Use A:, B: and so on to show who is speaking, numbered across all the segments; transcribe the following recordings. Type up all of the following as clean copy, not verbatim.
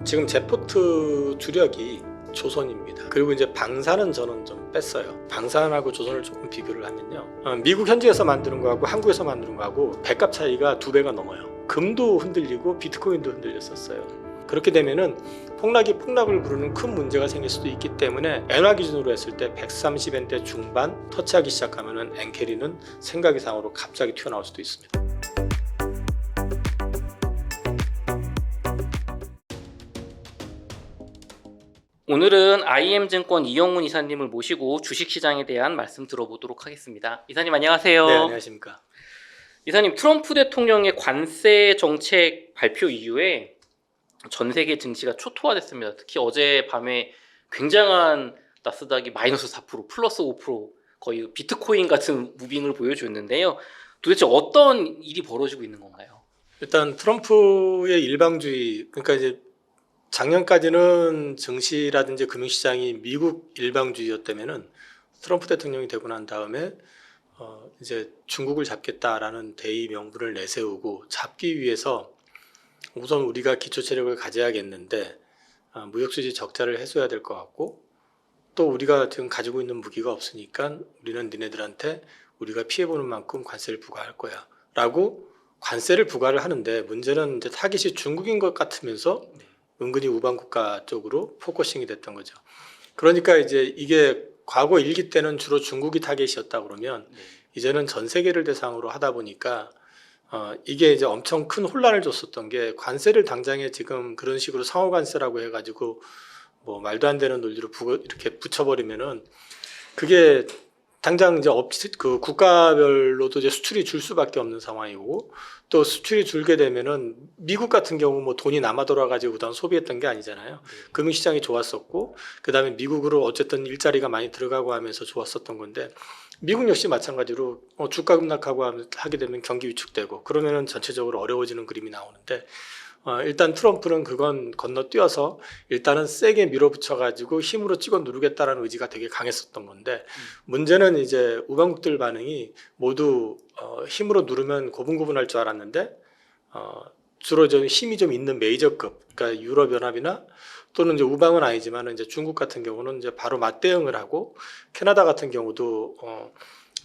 A: 지금 제 포트 주력이 조선입니다. 그리고 이제 방산은 저는 좀 뺐어요. 방산하고 조선을 조금 비교를 하면요, 미국 현지에서 만드는 거하고 한국에서 만드는 거하고 배값 차이가 2배가 넘어요. 금도 흔들리고 비트코인도 흔들렸었어요. 그렇게 되면은 폭락이 폭락을 부르는 큰 문제가 생길 수도 있기 때문에 엔화 기준으로 했을 때 130엔대 중반 터치하기 시작하면은 엔캐리는 생각 이상으로 갑자기 튀어나올 수도 있습니다.
B: 오늘은 IM증권 이영훈 이사님을 모시고 주식시장에 대한 말씀 들어보도록 하겠습니다. 이사님 안녕하세요.
A: 네, 안녕하십니까.
B: 이사님, 트럼프 대통령의 관세 정책 발표 이후에 전 세계 증시가 초토화됐습니다. 특히 어제 밤에 굉장한 나스닥이 마이너스 4%, 플러스 5%, 거의 비트코인 같은 무빙을 보여줬는데요. 도대체 어떤 일이 벌어지고 있는 건가요?
A: 일단 트럼프의 일방주의, 그러니까 이제 작년까지는 증시라든지 금융시장이 미국 일방주의였다면은 트럼프 대통령이 되고 난 다음에 이제 중국을 잡겠다라는 대의 명분을 내세우고 잡기 위해서 우선 우리가 기초 체력을 가져야겠는데 무역수지 적자를 해소해야 될 것 같고, 또 우리가 지금 가지고 있는 무기가 없으니까 우리는 니네들한테 우리가 피해보는 만큼 관세를 부과할 거야 라고 관세를 부과를 하는데, 문제는 이제 타깃이 중국인 것 같으면서 은근히 우방국가 쪽으로 포커싱이 됐던 거죠. 그러니까 이제 이게 과거 1기 때는 주로 중국이 타겟이었다 그러면 이제는 전 세계를 대상으로 하다 보니까 이게 이제 엄청 큰 혼란을 줬었던 게, 관세를 당장에 지금 그런 식으로 상호 관세라고 해가지고 뭐 말도 안 되는 논리로 이렇게 붙여버리면은 그게 당장 이제 그 국가별로도 이제 수출이 줄 수밖에 없는 상황이고, 또 수출이 줄게 되면은 미국 같은 경우 뭐 돈이 남아 돌아가지고 그동안 소비했던 게 아니잖아요. 금융시장이 좋았었고, 그 다음에 미국으로 어쨌든 일자리가 많이 들어가고 하면서 좋았었던 건데, 미국 역시 마찬가지로 주가 급락하고 하게 되면 경기 위축되고 그러면은 전체적으로 어려워지는 그림이 나오는데, 일단 트럼프는 그건 건너뛰어서 일단은 세게 밀어붙여가지고 힘으로 찍어 누르겠다라는 의지가 되게 강했었던 건데, 문제는 이제 우방국들 반응이 모두 힘으로 누르면 고분고분할 줄 알았는데, 주로 좀 힘이 좀 있는 메이저급, 그러니까 유럽연합이나 또는 이제 우방은 아니지만 이제 중국 같은 경우는 이제 바로 맞대응을 하고, 캐나다 같은 경우도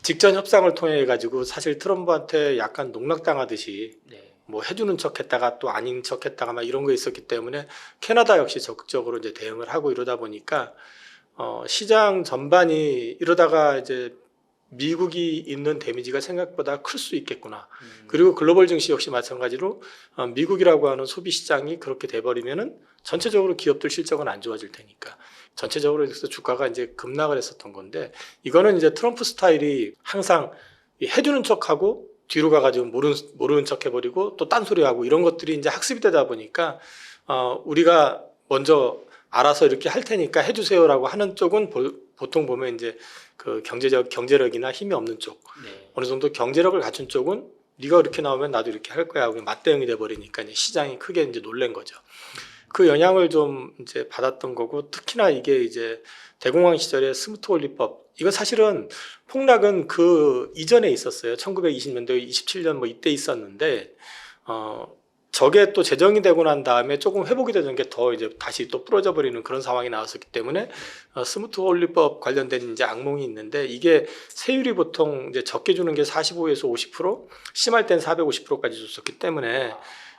A: 직전 협상을 통해 가지고 사실 트럼프한테 약간 농락당하듯이 뭐 해주는 척했다가 또 아닌 척했다가 막 이런 거 있었기 때문에 캐나다 역시 적극적으로 이제 대응을 하고 이러다 보니까 시장 전반이 이러다가 이제 미국이 있는 데미지가 생각보다 클 수 있겠구나. 그리고 글로벌 증시 역시 마찬가지로 미국이라고 하는 소비 시장이 그렇게 돼버리면은 전체적으로 기업들 실적은 안 좋아질 테니까 전체적으로 그래서 주가가 이제 급락을 했었던 건데, 이거는 이제 트럼프 스타일이 항상 해주는 척하고 뒤로 가가지고 모르는 척 해버리고 또 딴소리하고 이런 것들이 이제 학습이 되다 보니까 우리가 먼저 알아서 이렇게 할 테니까 해주세요라고 하는 쪽은 보통 보면 이제 그 경제력이나 힘이 없는 쪽, 어느 정도 경제력을 갖춘 쪽은 네가 이렇게 나오면 나도 이렇게 할 거야 하고 맞대응이 돼 버리니까 이제 시장이 크게 이제 놀란 거죠. 그 영향을 좀 이제 받았던 거고, 특히나 이게 이제 대공황 시절에 스무트 원리법, 이거 사실은 폭락은 그 이전에 있었어요. 1920년대, 27년 뭐 이때 있었는데 저게 또 제정이 되고 난 다음에 조금 회복이 되는 게 더 이제 다시 또 부러져 버리는 그런 상황이 나왔었기 때문에 스무트 원리법 관련된 이제 악몽이 있는데, 이게 세율이 보통 이제 적게 주는 게 45에서 50%, 심할 땐 450%까지 줬었기 때문에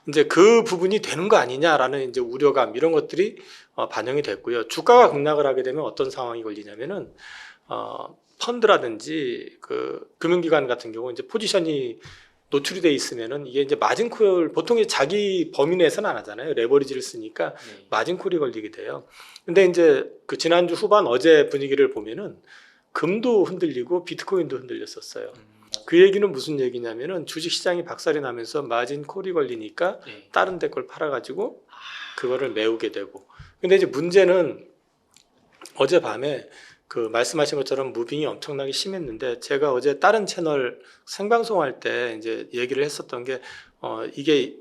A: 이제 그 부분이 되는 거 아니냐라는 이제 우려감, 이런 것들이 반영이 됐고요. 주가가 급락을 하게 되면 어떤 상황이 걸리냐면은 펀드라든지 그 금융기관 같은 경우 이제 포지션이 노출이 돼 있으면은 이게 이제 마진콜, 보통 자기 범위 내에서는 안 하잖아요. 레버리지를 쓰니까 마진콜이 걸리게 돼요. 근데 이제 그 지난주 후반 어제 분위기를 보면은 금도 흔들리고 비트코인도 흔들렸었어요. 그 얘기는 무슨 얘기냐면은 주식시장이 박살이 나면서 마진콜이 걸리니까 다른 데 걸 팔아가지고 그거를 메우게 되고. 근데 이제 문제는 어젯밤에 그 말씀하신 것처럼 무빙이 엄청나게 심했는데, 제가 어제 다른 채널 생방송할 때 이제 얘기를 했었던 게 이게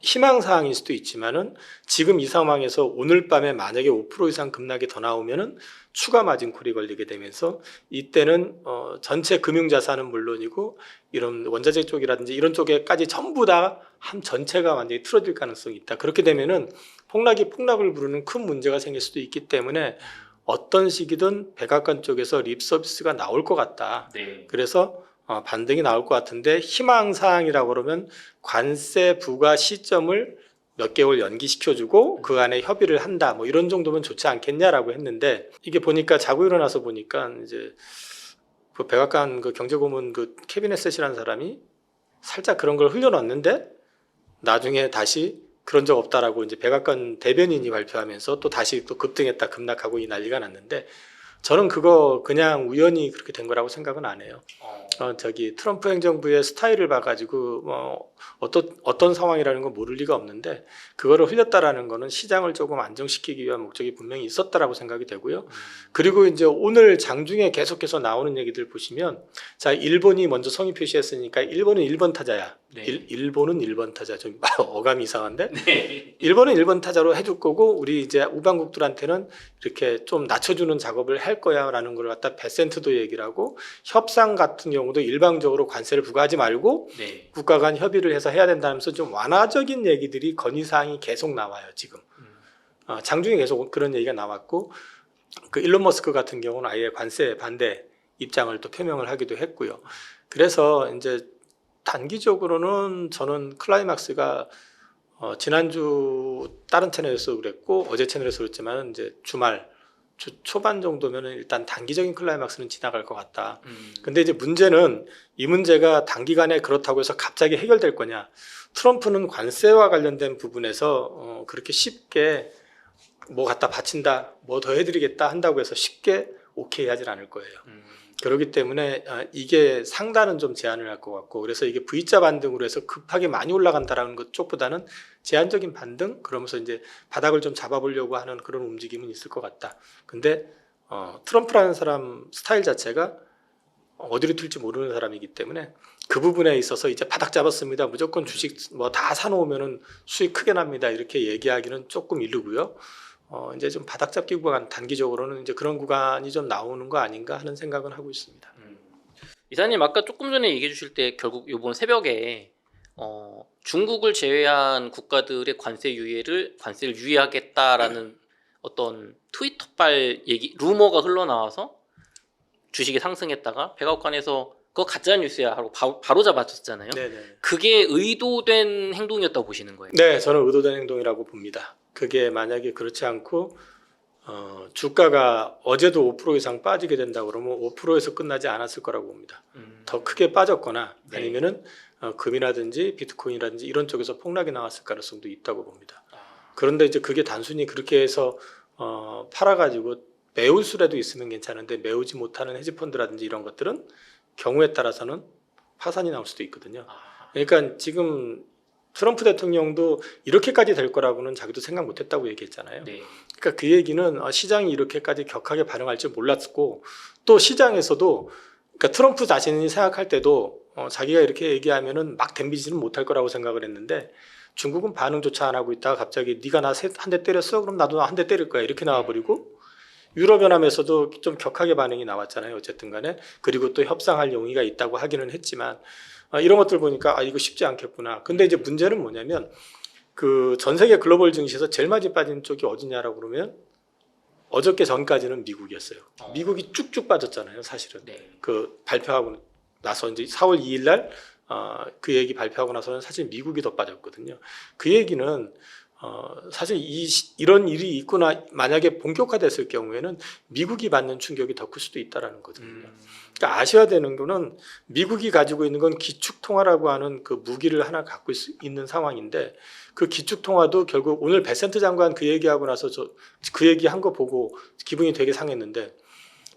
A: 희망사항일 수도 있지만은 지금 이 상황에서 오늘 밤에 만약에 5% 이상 급락이 더 나오면은 추가 마진콜이 걸리게 되면서 이때는 전체 금융자산은 물론이고 이런 원자재 쪽이라든지 이런 쪽에까지 전부 다 한 전체가 완전히 틀어질 가능성이 있다. 그렇게 되면은 폭락이 폭락을 부르는 큰 문제가 생길 수도 있기 때문에 어떤 시기든 백악관 쪽에서 립 서비스가 나올 것 같다.
B: 네.
A: 그래서 반등이 나올 것 같은데 희망사항이라고 그러면 관세 부과 시점을 몇 개월 연기시켜주고 그 안에 협의를 한다 뭐 이런 정도면 좋지 않겠냐라고 했는데 이게 보니까 자고 일어나서 보니까 이제 그 백악관 그 경제고문 그 케빈 셋이라는 사람이 살짝 그런 걸 흘려놨는데 나중에 다시 그런 적 없다라고 이제 백악관 대변인이 발표하면서 또 다시 또 급등했다 급락하고 이 난리가 났는데 저는 그거 그냥 우연히 그렇게 된 거라고 생각은 안 해요. 저기 트럼프 행정부의 스타일을 봐가지고 어떤 상황이라는 건 모를 리가 없는데 그거를 흘렸다라는 거는 시장을 조금 안정시키기 위한 목적이 분명히 있었다라고 생각이 되고요. 그리고 이제 오늘 장중에 계속해서 나오는 얘기들 보시면 자 일본이 먼저 성의 표시했으니까 일본은 1번 타자야.
B: 네.
A: 일본은 1번 타자. 좀 어감이 이상한데
B: 네.
A: 일본은 1번 타자로 해줄 거고 우리 이제 우방국들한테는 이렇게 좀 낮춰주는 작업을 할 거야라는 걸 갖다 베센트도 얘기를 하고 협상 같은 경우도 일방적으로 관세를 부과하지 말고
B: 네.
A: 국가 간 협의를 해서 해야 된다면서 좀 완화적인 얘기들이 건의사항이 계속 나와요 지금. 장중에 계속 그런 얘기가 나왔고 그 일론 머스크 같은 경우는 아예 관세 반대 입장을 또 표명을 하기도 했고요. 그래서 이제 단기적으로는 저는 클라이막스가 지난주 다른 채널에서 그랬고 어제 채널에서 그랬지만 이제 주말 초반 정도면은 일단 단기적인 클라이막스는 지나갈 것 같다. 근데 이제 문제는 이 문제가 단기간에 그렇다고 해서 갑자기 해결될 거냐? 트럼프는 관세와 관련된 부분에서 그렇게 쉽게 뭐 갖다 바친다, 뭐 더 해드리겠다 한다고 해서 쉽게 오케이 하진 않을 거예요. 그렇기 때문에 이게 상단은 좀 제한을 할 것 같고 그래서 이게 V자 반등으로 해서 급하게 많이 올라간다라는 것 쪽보다는 제한적인 반등 그러면서 이제 바닥을 좀 잡아보려고 하는 그런 움직임은 있을 것 같다. 근데 트럼프라는 사람 스타일 자체가 어디로 튈지 모르는 사람이기 때문에 그 부분에 있어서 이제 바닥 잡았습니다. 무조건 주식 뭐 다 사놓으면은 수익 크게 납니다. 이렇게 얘기하기는 조금 이르고요. 이제 좀 바닥 잡기 구간 단기적으로는 이제 그런 구간이 좀 나오는 거 아닌가 하는 생각은 하고 있습니다.
B: 이사님 아까 조금 전에 얘기해 주실 때 결국 이번 새벽에 중국을 제외한 국가들의 관세를 유예하겠다라는 어떤 트위터발 얘기 루머가 흘러나와서 주식이 상승했다가 백악관에서 그거 가짜 뉴스야 하고 바로 잡아줬잖아요.
A: 네네.
B: 그게 의도된 행동이었다고 보시는 거예요?
A: 네, 저는 의도된 행동이라고 봅니다. 그게 만약에 그렇지 않고 주가가 어제도 5% 이상 빠지게 된다 그러면 5%에서 끝나지 않았을 거라고 봅니다. 더 크게 빠졌거나
B: 네.
A: 아니면은 금이라든지 비트코인이라든지 이런 쪽에서 폭락이 나왔을 가능성도 있다고 봅니다. 그런데 이제 그게 단순히 그렇게 해서 팔아가지고 매울 수라도 있으면 괜찮은데 매우지 못하는 헤지펀드라든지 이런 것들은 경우에 따라서는 파산이 나올 수도 있거든요. 그러니까 지금 트럼프 대통령도 이렇게까지 될 거라고는 자기도 생각 못했다고 얘기했잖아요.
B: 네.
A: 그러니까 그 얘기는 시장이 이렇게까지 격하게 반응할 줄 몰랐고 또 시장에서도 그러니까 트럼프 자신이 생각할 때도 자기가 이렇게 얘기하면은 막 덤비지는 못할 거라고 생각을 했는데 중국은 반응조차 안 하고 있다가 갑자기 네가 나 한 대 때렸어? 그럼 나도 한 대 때릴 거야 이렇게 나와버리고 유럽연합에서도 좀 격하게 반응이 나왔잖아요. 어쨌든 간에 그리고 또 협상할 용의가 있다고 하기는 했지만 이런 것들 보니까 이거 쉽지 않겠구나. 근데 이제 문제는 뭐냐면 그 전 세계 글로벌 증시에서 제일 많이 빠진 쪽이 어디냐라고 그러면 어저께 전까지는 미국이었어요. 미국이 쭉쭉 빠졌잖아요, 사실은.
B: 네.
A: 그 발표하고 나서 이제 4월 2일 날 그 얘기 발표하고 나서는 사실 미국이 더 빠졌거든요. 그 얘기는 사실 이런 일이 있거나 만약에 본격화됐을 경우에는 미국이 받는 충격이 더 클 수도 있다라는 거거든요. 그러니까 아셔야 되는 거는 미국이 가지고 있는 건 기축통화라고 하는 그 무기를 하나 갖고 있는 상황인데 그 기축통화도 결국 오늘 베센트 장관 그 얘기하고 나서 저 그 얘기한 거 보고 기분이 되게 상했는데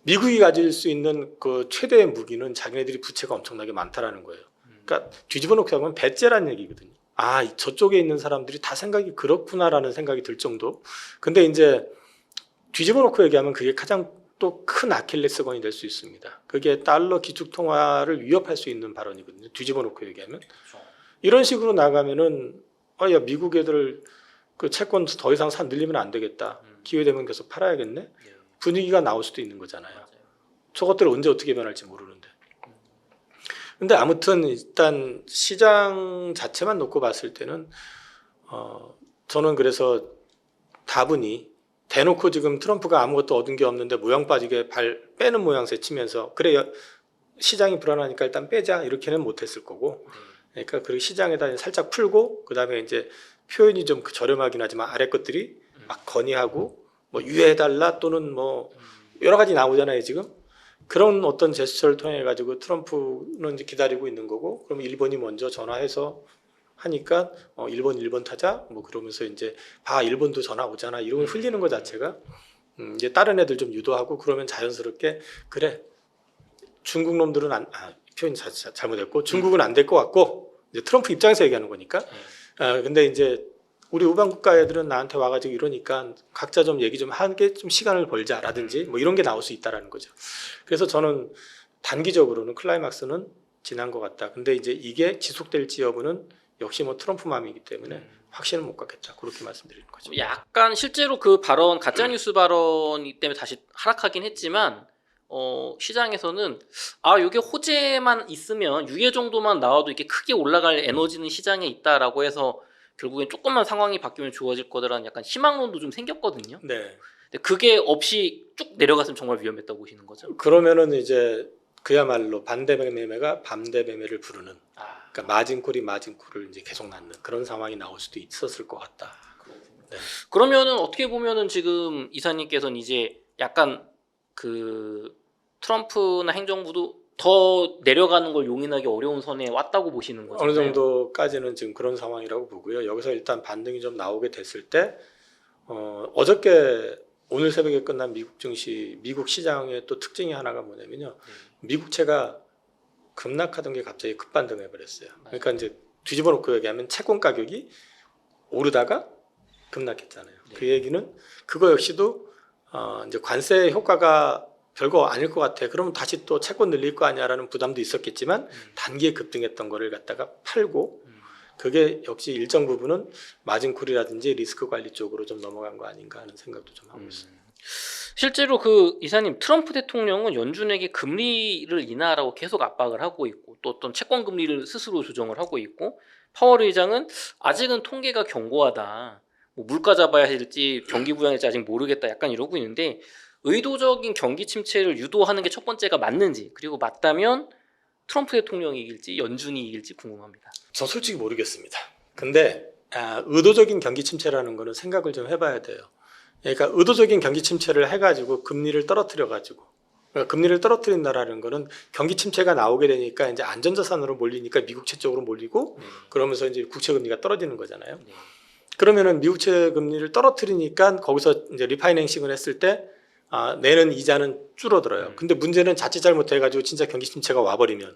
A: 미국이 가질 수 있는 그 최대의 무기는 자기네들이 부채가 엄청나게 많다라는 거예요. 그러니까 뒤집어 놓고 하면 배째라는 얘기거든요. 저쪽에 있는 사람들이 다 생각이 그렇구나라는 생각이 들 정도. 근데 이제 뒤집어 놓고 얘기하면 그게 가장 또 큰 아킬레스건이 될 수 있습니다. 그게 달러 기축 통화를 위협할 수 있는 발언이거든요. 뒤집어 놓고 얘기하면.
B: 그렇죠.
A: 이런 식으로 나가면은 야 미국 애들 그 채권 더 이상 늘리면 안 되겠다. 기회 되면 계속 팔아야겠네.
B: 예.
A: 분위기가 나올 수도 있는 거잖아요.
B: 맞아요.
A: 저것들 언제 어떻게 변할지 모르는데. 근데 아무튼 일단 시장 자체만 놓고 봤을 때는 저는 그래서 다분히 대놓고 지금 트럼프가 아무것도 얻은 게 없는데 모양 빠지게 발 빼는 모양새 치면서 그래 시장이 불안하니까 일단 빼자 이렇게는 못했을 거고. 그러니까 그 시장에다 살짝 풀고 그다음에 이제 표현이 좀 저렴하긴 하지만 아래 것들이 막 건의하고 뭐 유예해달라 또는 뭐 여러 가지 나오잖아요 지금. 그런 어떤 제스처를 통해 가지고 트럼프는 이제 기다리고 있는 거고, 그럼 일본이 먼저 전화해서 하니까 일본 타자 뭐 그러면서 이제 봐 일본도 전화 오잖아 이런 걸 흘리는 것 자체가 이제 다른 애들 좀 유도하고 그러면 자연스럽게 그래 중국 놈들은 표현 잘못했고 중국은 안 될 것 같고 이제 트럼프 입장에서 얘기하는 거니까. 근데 이제 우리 우방 국가 애들은 나한테 와가지고 이러니까 각자 좀 얘기 좀 하게 좀 시간을 벌자라든지 뭐 이런 게 나올 수 있다라는 거죠. 그래서 저는 단기적으로는 클라이막스는 지난 것 같다. 근데 이제 이게 지속될지 여부는 역시 뭐 트럼프 마음이기 때문에 확신은 못 갖겠다. 그렇게 말씀드리는 거죠.
B: 약간 실제로 그 발언 가짜뉴스 발언이 때문에 다시 하락하긴 했지만 시장에서는 이게 호재만 있으면 유예 정도만 나와도 이렇게 크게 올라갈 에너지는 시장에 있다라고 해서 결국엔 조금만 상황이 바뀌면 좋아질 거다라는 약간 희망론도 좀 생겼거든요.
A: 네.
B: 근데 그게 없이 쭉 내려갔으면 정말 위험했다고 보시는 거죠.
A: 그러면은 이제 그야말로 반대 매매가 반대 매매를 부르는, 그러니까 마진콜이 마진콜을 이제 계속 낳는 그런 상황이 나올 수도 있었을 것 같다. 네.
B: 그러면은 어떻게 보면은 지금 이사님께서는 이제 약간 그 트럼프나 행정부도 더 내려가는 걸 용인하기 어려운 선에 왔다고 보시는 거죠.
A: 어느 정도까지는 지금 그런 상황이라고 보고요. 여기서 일단 반등이 좀 나오게 됐을 때 어저께 오늘 새벽에 끝난 미국 증시, 미국 시장의 또 특징이 하나가 뭐냐면요. 미국채가 급락하던 게 갑자기 급반등해 버렸어요. 그러니까 이제 뒤집어 놓고 얘기하면 채권 가격이 오르다가 급락했잖아요. 그 얘기는 그거 역시도 이제 관세 효과가 별거 아닐 것 같아. 그러면 다시 또 채권 늘릴 거 아니야라는 부담도 있었겠지만 단기에 급등했던 거를 갖다가 팔고 그게 역시 일정 부분은 마진콜이라든지 리스크 관리 쪽으로 좀 넘어간 거 아닌가 하는 생각도 좀 하고 있어요.
B: 실제로 그 이사님 트럼프 대통령은 연준에게 금리를 인하하라고 계속 압박을 하고 있고 또 어떤 채권 금리를 스스로 조정을 하고 있고 파월 의장은 아직은 통계가 견고하다. 뭐 물가 잡아야 할지 경기 부양할지 아직 모르겠다. 약간 이러고 있는데 의도적인 경기 침체를 유도하는 게 첫 번째가 맞는지 그리고 맞다면 트럼프 대통령이 이길지 연준이 이길지 궁금합니다.
A: 저 솔직히 모르겠습니다. 근데 의도적인 경기 침체라는 거는 생각을 좀 해봐야 돼요. 그러니까 의도적인 경기 침체를 해가지고 금리를 떨어뜨려가지고 그러니까 금리를 떨어뜨린다라는 거는 경기 침체가 나오게 되니까 이제 안전자산으로 몰리니까 미국채 쪽으로 몰리고 그러면서 이제 국채 금리가 떨어지는 거잖아요. 그러면은 미국채 금리를 떨어뜨리니까 거기서 이제 리파이낸싱을 했을 때 내는 이자는 줄어들어요. 근데 문제는 자칫 잘못해가지고 진짜 경기 침체가 와버리면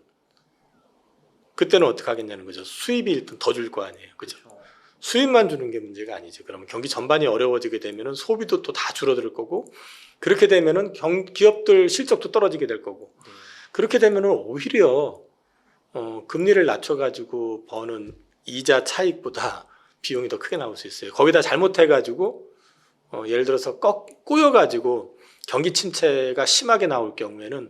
A: 그때는 어떻게 하겠냐는 거죠. 수입이 일단 더 줄 거 아니에요. 그죠? 수입만 주는 게 문제가 아니죠. 그러면 경기 전반이 어려워지게 되면은 소비도 또 다 줄어들 거고 그렇게 되면은 기업들 실적도 떨어지게 될 거고 그렇게 되면은 오히려 금리를 낮춰가지고 버는 이자 차익보다 비용이 더 크게 나올 수 있어요. 거기다 잘못해가지고 예를 들어서 꼬여가지고 경기 침체가 심하게 나올 경우에는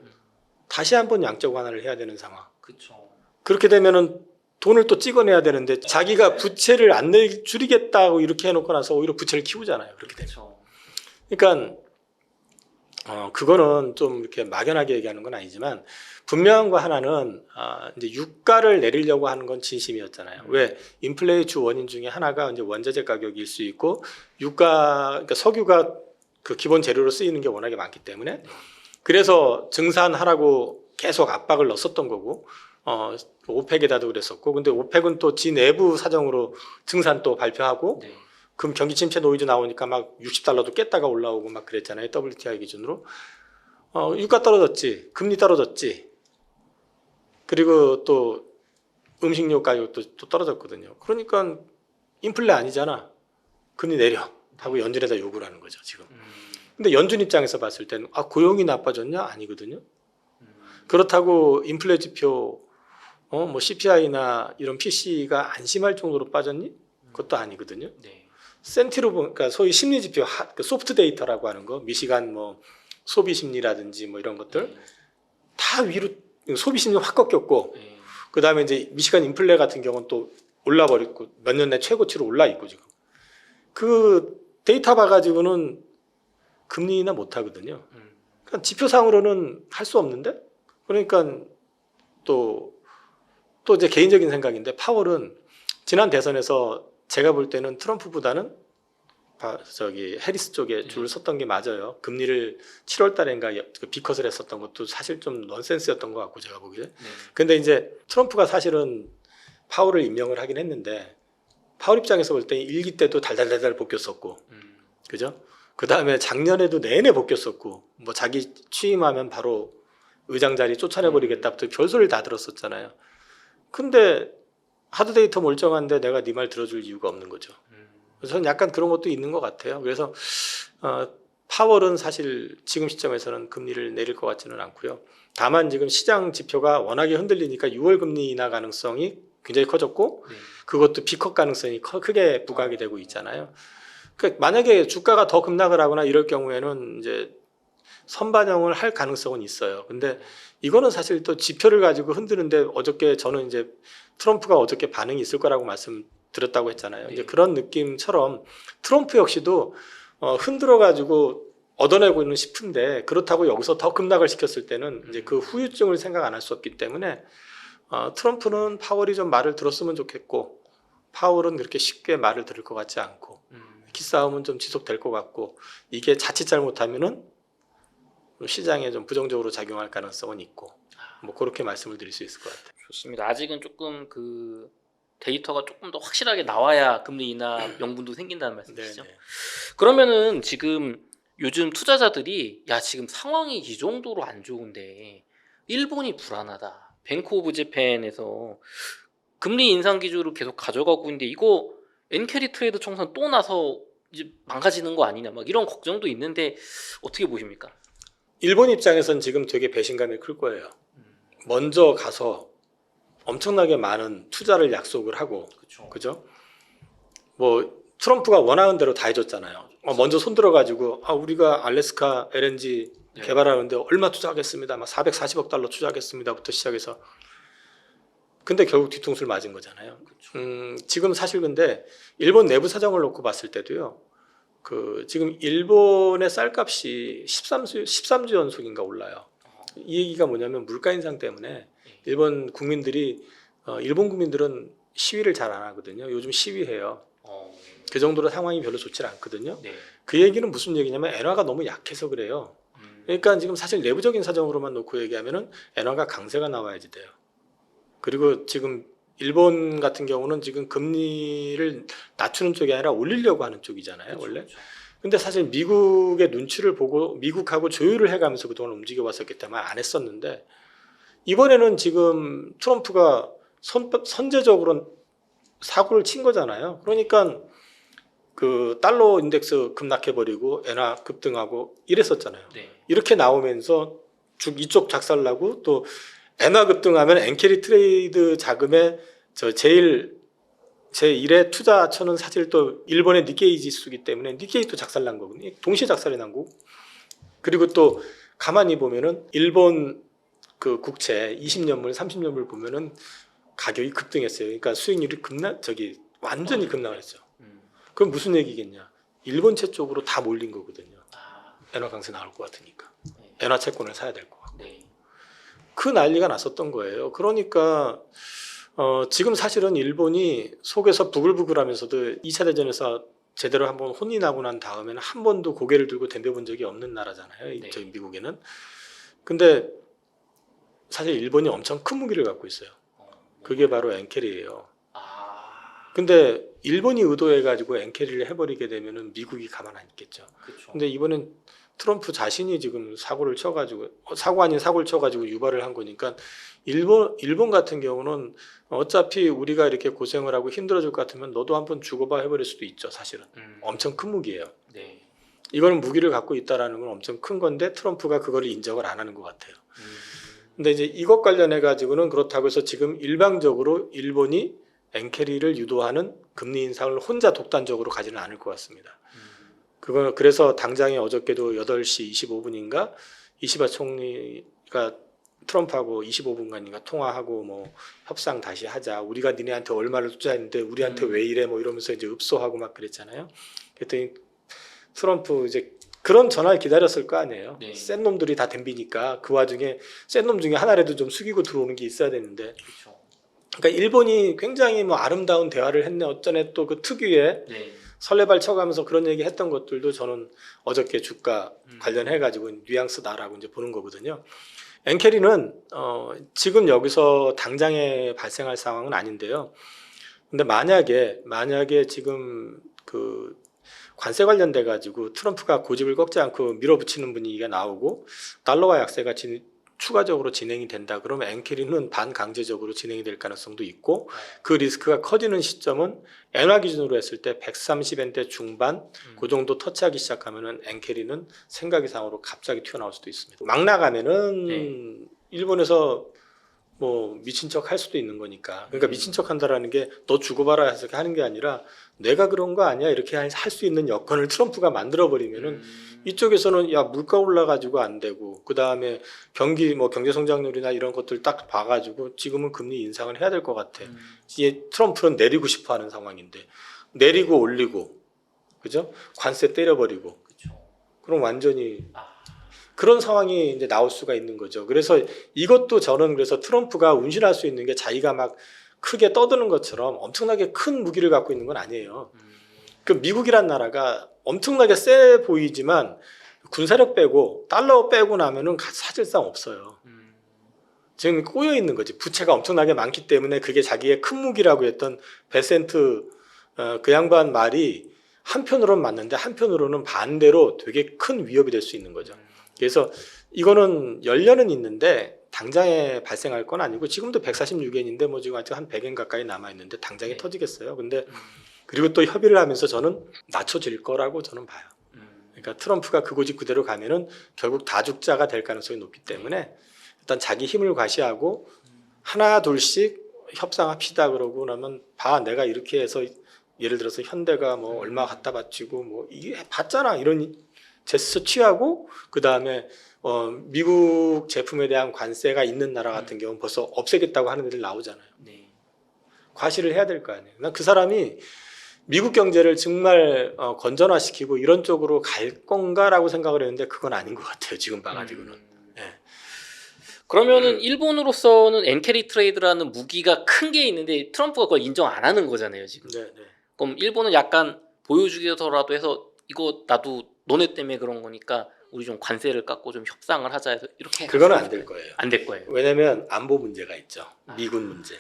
A: 다시 한번 양적 완화를 해야 되는 상황.
B: 그렇죠.
A: 그렇게 되면은 돈을 또 찍어내야 되는데 자기가 부채를 안 줄이겠다고 이렇게 해놓고 나서 오히려 부채를 키우잖아요. 그렇게 되면.
B: 그렇죠.
A: 그러니까 그거는 좀 이렇게 막연하게 얘기하는 건 아니지만 분명한 거 하나는 이제 유가를 내리려고 하는 건 진심이었잖아요. 왜 인플레의 주 원인 중에 하나가 이제 원자재 가격일 수 있고 그러니까 석유가 그 기본 재료로 쓰이는 게 워낙에 많기 때문에 그래서 증산하라고 계속 압박을 넣었었던 거고 오펙에다도 그랬었고 근데 오펙은 또 지 내부 사정으로 증산 또 발표하고 그럼 경기 침체 노이즈 나오니까 막 $60도 깼다가 올라오고 막 그랬잖아요. WTI 기준으로. 유가 떨어졌지. 금리 떨어졌지. 그리고 또 음식료 가격도 또 떨어졌거든요. 그러니까 인플레 아니잖아. 금리 내려. 하고 연준에다 요구를 하는 거죠, 지금. 근데 연준 입장에서 봤을 때는 고용이 나빠졌냐? 아니거든요. 그렇다고 인플레 지표 뭐 CPI나 이런 PC가 안심할 정도로 빠졌니? 그것도 아니거든요.
B: 네.
A: 센티로 그러니까 소위 심리 지표 그 소프트 데이터라고 하는 거, 미시간 뭐 소비 심리라든지 뭐 이런 것들 다 위로 소비 심리 확 꺾였고,
B: 네.
A: 그 다음에 이제 미시간 인플레 같은 경우는 또 올라버렸고 몇 년 내 최고치로 올라 있고 지금 그 데이터 봐가지고는 금리 인하 못 하거든요. 그러니까 지표상으로는 할 수 없는데, 그러니까 또 이제 개인적인 생각인데 파월은 지난 대선에서 제가 볼 때는 트럼프보다는 해리스 쪽에 줄을 섰던 게 맞아요. 금리를 7월 달인가 비컷을 했었던 것도 사실 좀 넌센스였던 것 같고 제가 보기에. 근데 이제 트럼프가 사실은 파월을 임명을 하긴 했는데 파월 입장에서 볼 때 일기 때도 달달달달 볶였었고, 그죠? 그 다음에 작년에도 내내 볶였었고, 뭐 자기 취임하면 바로 의장 자리 쫓아내버리겠다부터 별소리를 다 들었었잖아요. 근데 하드 데이터 멀쩡한데 내가 네 말 들어줄 이유가 없는 거죠. 그래서 저는 약간 그런 것도 있는 것 같아요. 그래서 파월은 사실 지금 시점에서는 금리를 내릴 것 같지는 않고요. 다만 지금 시장 지표가 워낙에 흔들리니까 6월 금리 인하 가능성이 굉장히 커졌고, 그것도 비컷 가능성이 크게 부각이 되고 있잖아요. 그러니까 만약에 주가가 더 급락을 하거나 이럴 경우에는 이제 선반영을 할 가능성은 있어요. 근데 이거는 사실 또 지표를 가지고 흔드는데, 어저께 저는 이제 트럼프가 어저께 반응이 있을 거라고 말씀드렸다고 했잖아요. 이제 그런 느낌처럼 트럼프 역시도 흔들어 가지고 얻어내고는 싶은데, 그렇다고 여기서 더 급락을 시켰을 때는 이제 그 후유증을 생각 안 할 수 없기 때문에 트럼프는 파월이 좀 말을 들었으면 좋겠고, 파월은 그렇게 쉽게 말을 들을 것 같지 않고, 기싸움은 좀 지속될 것 같고, 이게 자칫 잘못하면은 시장에 좀 부정적으로 작용할 가능성은 있고, 뭐 그렇게 말씀을 드릴 수 있을 것 같아요.
B: 좋습니다. 아직은 조금 그 데이터가 조금 더 확실하게 나와야 금리 인하 명분도 생긴다는 말씀이시죠?
A: 네네.
B: 그러면은 지금 요즘 투자자들이 야 지금 상황이 이 정도로 안 좋은데 일본이 불안하다. 뱅크 오브 재팬에서 금리 인상 기조를 계속 가져가고 있는데 이거 엔캐리 트레이드 총선 또 나서 이제 망가지는 거 아니냐 막 이런 걱정도 있는데 어떻게 보십니까?
A: 일본 입장에선 지금 되게 배신감이 클 거예요. 먼저 가서 엄청나게 많은 투자를 약속을 하고,
B: 그렇죠.
A: 그죠? 뭐 트럼프가 원하는 대로 다 해줬잖아요. 먼저 손 들어가지고 우리가 알래스카 LNG 개발하는데 얼마 투자하겠습니다. 막 440억 달러 투자하겠습니다부터 시작해서. 근데 결국 뒤통수를 맞은 거잖아요. 지금 사실 근데 일본 내부 사정을 놓고 봤을 때도요. 그 지금 일본의 쌀값이 13주 연속인가 올라요. 이 얘기가 뭐냐면 물가 인상 때문에 일본 국민들이 일본 국민들은 시위를 잘 안 하거든요. 요즘 시위해요. 그 정도로 상황이 별로 좋지 않거든요.
B: 네.
A: 그 얘기는 무슨 얘기냐면 엔화가 너무 약해서 그래요. 그러니까 지금 사실 내부적인 사정으로만 놓고 얘기하면은 엔화가 강세가 나와야지 돼요. 그리고 지금 일본 같은 경우는 지금 금리를 낮추는 쪽이 아니라 올리려고 하는 쪽이잖아요, 원래.
B: 그렇죠.
A: 근데 사실 미국의 눈치를 보고 미국하고 조율을 해가면서 그동안 움직여 왔었기 때문에 안 했었는데, 이번에는 지금 트럼프가 선제적으로 사고를 친 거잖아요. 그러니까 그 달러 인덱스 급락해버리고 엔화 급등하고 이랬었잖아요.
B: 네.
A: 이렇게 나오면서 이쪽 작살나고, 또 엔화 급등하면 엔캐리 트레이드 자금의 제1의 투자처는 사실 또 일본의 니케이 지수기 때문에 니케이도 작살난 거거든요. 동시에 작살이 난 거고. 그리고 또 가만히 보면은 일본 그 국채 20년물, 30년물 보면은 가격이 급등했어요. 그러니까 수익률이 완전히 급락을 했죠. 그럼 무슨 얘기겠냐? 일본채 쪽으로 다 몰린 거거든요. 엔화 강세 나올 것 같으니까. 엔화 채권을 사야 될 것 같고.
B: 네.
A: 그 난리가 났었던 거예요. 그러니까 지금 사실은 일본이 속에서 부글부글하면서도 2차 대전에서 제대로 한번 혼이 나고 난 다음에는 한 번도 고개를 들고 덤벼본 적이 없는 나라잖아요.
B: 네.
A: 저희 미국에는. 근데 사실 일본이 엄청 큰 무기를 갖고 있어요. 그게 바로 엔캐리예요. 근데 일본이 의도해가지고 엔캐리를 해버리게 되면은 미국이 가만 안 있겠죠.
B: 그렇죠.
A: 근데 이번엔 트럼프 자신이 지금 사고를 쳐가지고 사고 아닌 사고를 쳐가지고 유발을 한 거니까 일본 같은 경우는 어차피 우리가 이렇게 고생을 하고 힘들어질 것 같으면 너도 한번 죽어봐 해버릴 수도 있죠. 사실은 엄청 큰 무기예요.
B: 네.
A: 이거는 무기를 갖고 있다라는 건 엄청 큰 건데 트럼프가 그걸 인정을 안 하는 것 같아요. 근데 이제 이것 관련해 가지고는 그렇다고 해서 지금 일방적으로 일본이 엔캐리를 유도하는 금리 인상을 혼자 독단적으로 가지는 않을 것 같습니다. 그래서 당장에 어저께도 8시 25분인가 이시바 총리가 트럼프하고 25분간인가 통화하고 뭐 협상 다시 하자. 우리가 니네한테 얼마를 투자했는데 우리한테 왜 이래 뭐 이러면서 이제 읍소하고 막 그랬잖아요. 그랬더니 트럼프 이제 그런 전화를 기다렸을 거 아니에요.
B: 네.
A: 센 놈들이 다 덤비니까 그 와중에 센 놈 중에 하나라도 좀 숙이고 들어오는 게 있어야 되는데.
B: 그렇죠.
A: 그러니까 일본이 굉장히 뭐 아름다운 대화를 했네. 어쩌네 또 그 특유의
B: 네.
A: 설레발 쳐가면서 그런 얘기 했던 것들도 저는 어저께 주가 관련해 가지고 뉘앙스다라고 이제 보는 거거든요. 엔캐리는 지금 여기서 당장에 발생할 상황은 아닌데요. 근데 만약에 지금 그 관세 관련돼 가지고 트럼프가 고집을 꺾지 않고 밀어붙이는 분위기가 나오고 달러화 약세가 추가적으로 진행이 된다 그러면 엔캐리는 반강제적으로 진행이 될 가능성도 있고 그 리스크가 커지는 시점은 엔화 기준으로 했을 때 130엔대 중반 그 정도 터치하기 시작하면은 엔캐리는 생각 이상으로 갑자기 튀어나올 수도 있습니다. 막 나가면은 일본에서 뭐 미친 척 할 수도 있는 거니까. 그러니까 미친 척 한다라는 게 너 죽어봐라 해서 하는 게 아니라 내가 그런 거 아니야 이렇게 할 수 있는 여건을 트럼프가 만들어 버리면은 이쪽에서는 야 물가 올라가지고 안 되고 그 다음에 경제 성장률이나 이런 것들 딱 봐가지고 지금은 금리 인상을 해야 될 것 같아. 이게 트럼프는 내리고 싶어하는 상황인데 내리고 올리고 그죠? 관세 때려버리고
B: 그렇죠.
A: 그럼 완전히 그런 상황이 이제 나올 수가 있는 거죠. 그래서 이것도 저는 그래서 트럼프가 운신할 수 있는 게 자기가 막 크게 떠드는 것처럼 엄청나게 큰 무기를 갖고 있는 건 아니에요. 그 미국이란 나라가 엄청나게 세 보이지만 군사력 빼고 달러 빼고 나면은 사실상 없어요. 지금 꼬여 있는 거지. 부채가 엄청나게 많기 때문에 그게 자기의 큰 무기라고 했던 베센트 그 양반 말이 한편으로는 맞는데 한편으로는 반대로 되게 큰 위협이 될 수 있는 거죠. 그래서 이거는 열려는 있는데 당장에 발생할 건 아니고 지금도 146엔인데 뭐 지금 아직 한 100엔 가까이 남아 있는데 당장에 터지겠어요. 근데 그리고 또 협의를 하면서 저는 낮춰질 거라고 저는 봐요. 그러니까 트럼프가 그 고집 그대로 가면은 결국 다죽자가 될 가능성이 높기 때문에 일단 자기 힘을 과시하고 하나 둘씩 협상합시다 그러고 나면 봐 내가 이렇게 해서 예를 들어서 현대가 뭐 얼마 갖다 바치고 뭐 이게 봤잖아 이런 제스처 취하고 그 다음에 미국 제품에 대한 관세가 있는 나라 같은 경우는 벌써 없애겠다고 하는 애들 나오잖아요.
B: 네.
A: 과시를 해야 될 거 아니에요. 난 그 사람이 미국 경제를 정말 건전화시키고 이런 쪽으로 갈 건가라고 생각을 했는데 그건 아닌 것 같아요. 지금 봐가지고는. 네.
B: 그러면은 일본으로서는 엔캐리 트레이드라는 무기가 큰 게 있는데 트럼프가 그걸 인정 안 하는 거잖아요 지금.
A: 네, 네.
B: 그럼 일본은 약간 보여주기서라도 해서 이거 나도 너네 때문에 그런 거니까 우리 좀 관세를 깎고 좀 협상을 하자 해서 이렇게
A: 그거는 안 될 거예요.
B: 안 될 거예요.
A: 왜냐하면 안보 문제가 있죠. 미군 문제.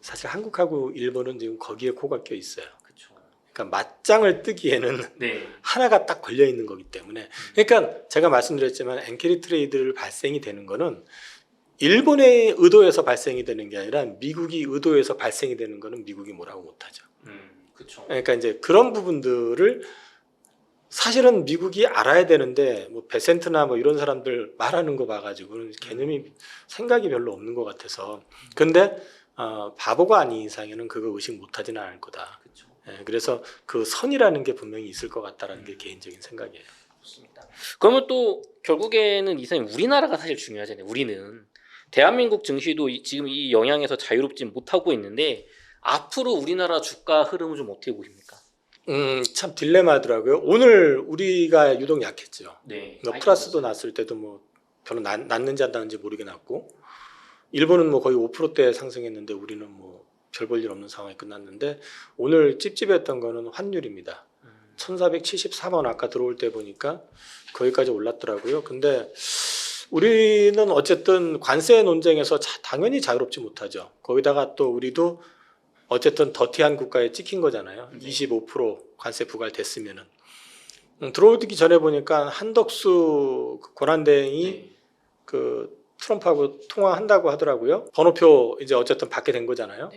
A: 사실 한국하고 일본은 지금 거기에 코가 껴 있어요.
B: 그렇죠.
A: 그러니까 맞짱을 뜨기에는
B: 네.
A: 하나가 딱 걸려 있는 거기 때문에. 그러니까 제가 말씀드렸지만 엔캐리 트레이드를 발생이 되는 거는 일본의 의도에서 발생이 되는 게 아니라 미국이 의도해서 발생이 되는 거는 미국이 뭐라고 못하죠.
B: 그렇죠.
A: 그러니까 이제 그런 부분들을 사실은 미국이 알아야 되는데 뭐 베센트나 뭐 이런 사람들 말하는 거 봐가지고는 개념이 생각이 별로 없는 것 같아서. 근데 바보가 아닌 이상에는 그거 의식 못하지는 않을 거다.
B: 그렇죠.
A: 그래서 그 선이라는 게 분명히 있을 것 같다라는 게 개인적인 생각이에요.
B: 좋습니다. 그러면 또 결국에는 이상이 우리나라가 사실 중요하잖아요. 우리는 대한민국 증시도 지금 이 영향에서 자유롭지 못하고 있는데 앞으로 우리나라 주가 흐름은 좀 어떻게 보십니까?
A: 참 딜레마더라고요. 오늘 우리가 유독 약했죠.
B: 네.
A: 플러스도 났을 때도 뭐 별로 났는지 안 났는지 모르게 났고 일본은 뭐 거의 5%대 상승했는데 우리는 뭐 별 볼 일 없는 상황이 끝났는데 오늘 찝찝했던 거는 환율입니다. 1474원 아까 들어올 때 보니까 거기까지 올랐더라고요. 근데 우리는 어쨌든 관세 논쟁에서 당연히 자유롭지 못하죠. 거기다가 또 우리도 어쨌든 더티한 국가에 찍힌 거잖아요. 25% 관세 부과됐으면은 들어오기 전에 보니까 한덕수 권한대행이 그 트럼프하고 통화한다고 하더라고요. 번호표 이제 어쨌든 받게 된 거잖아요.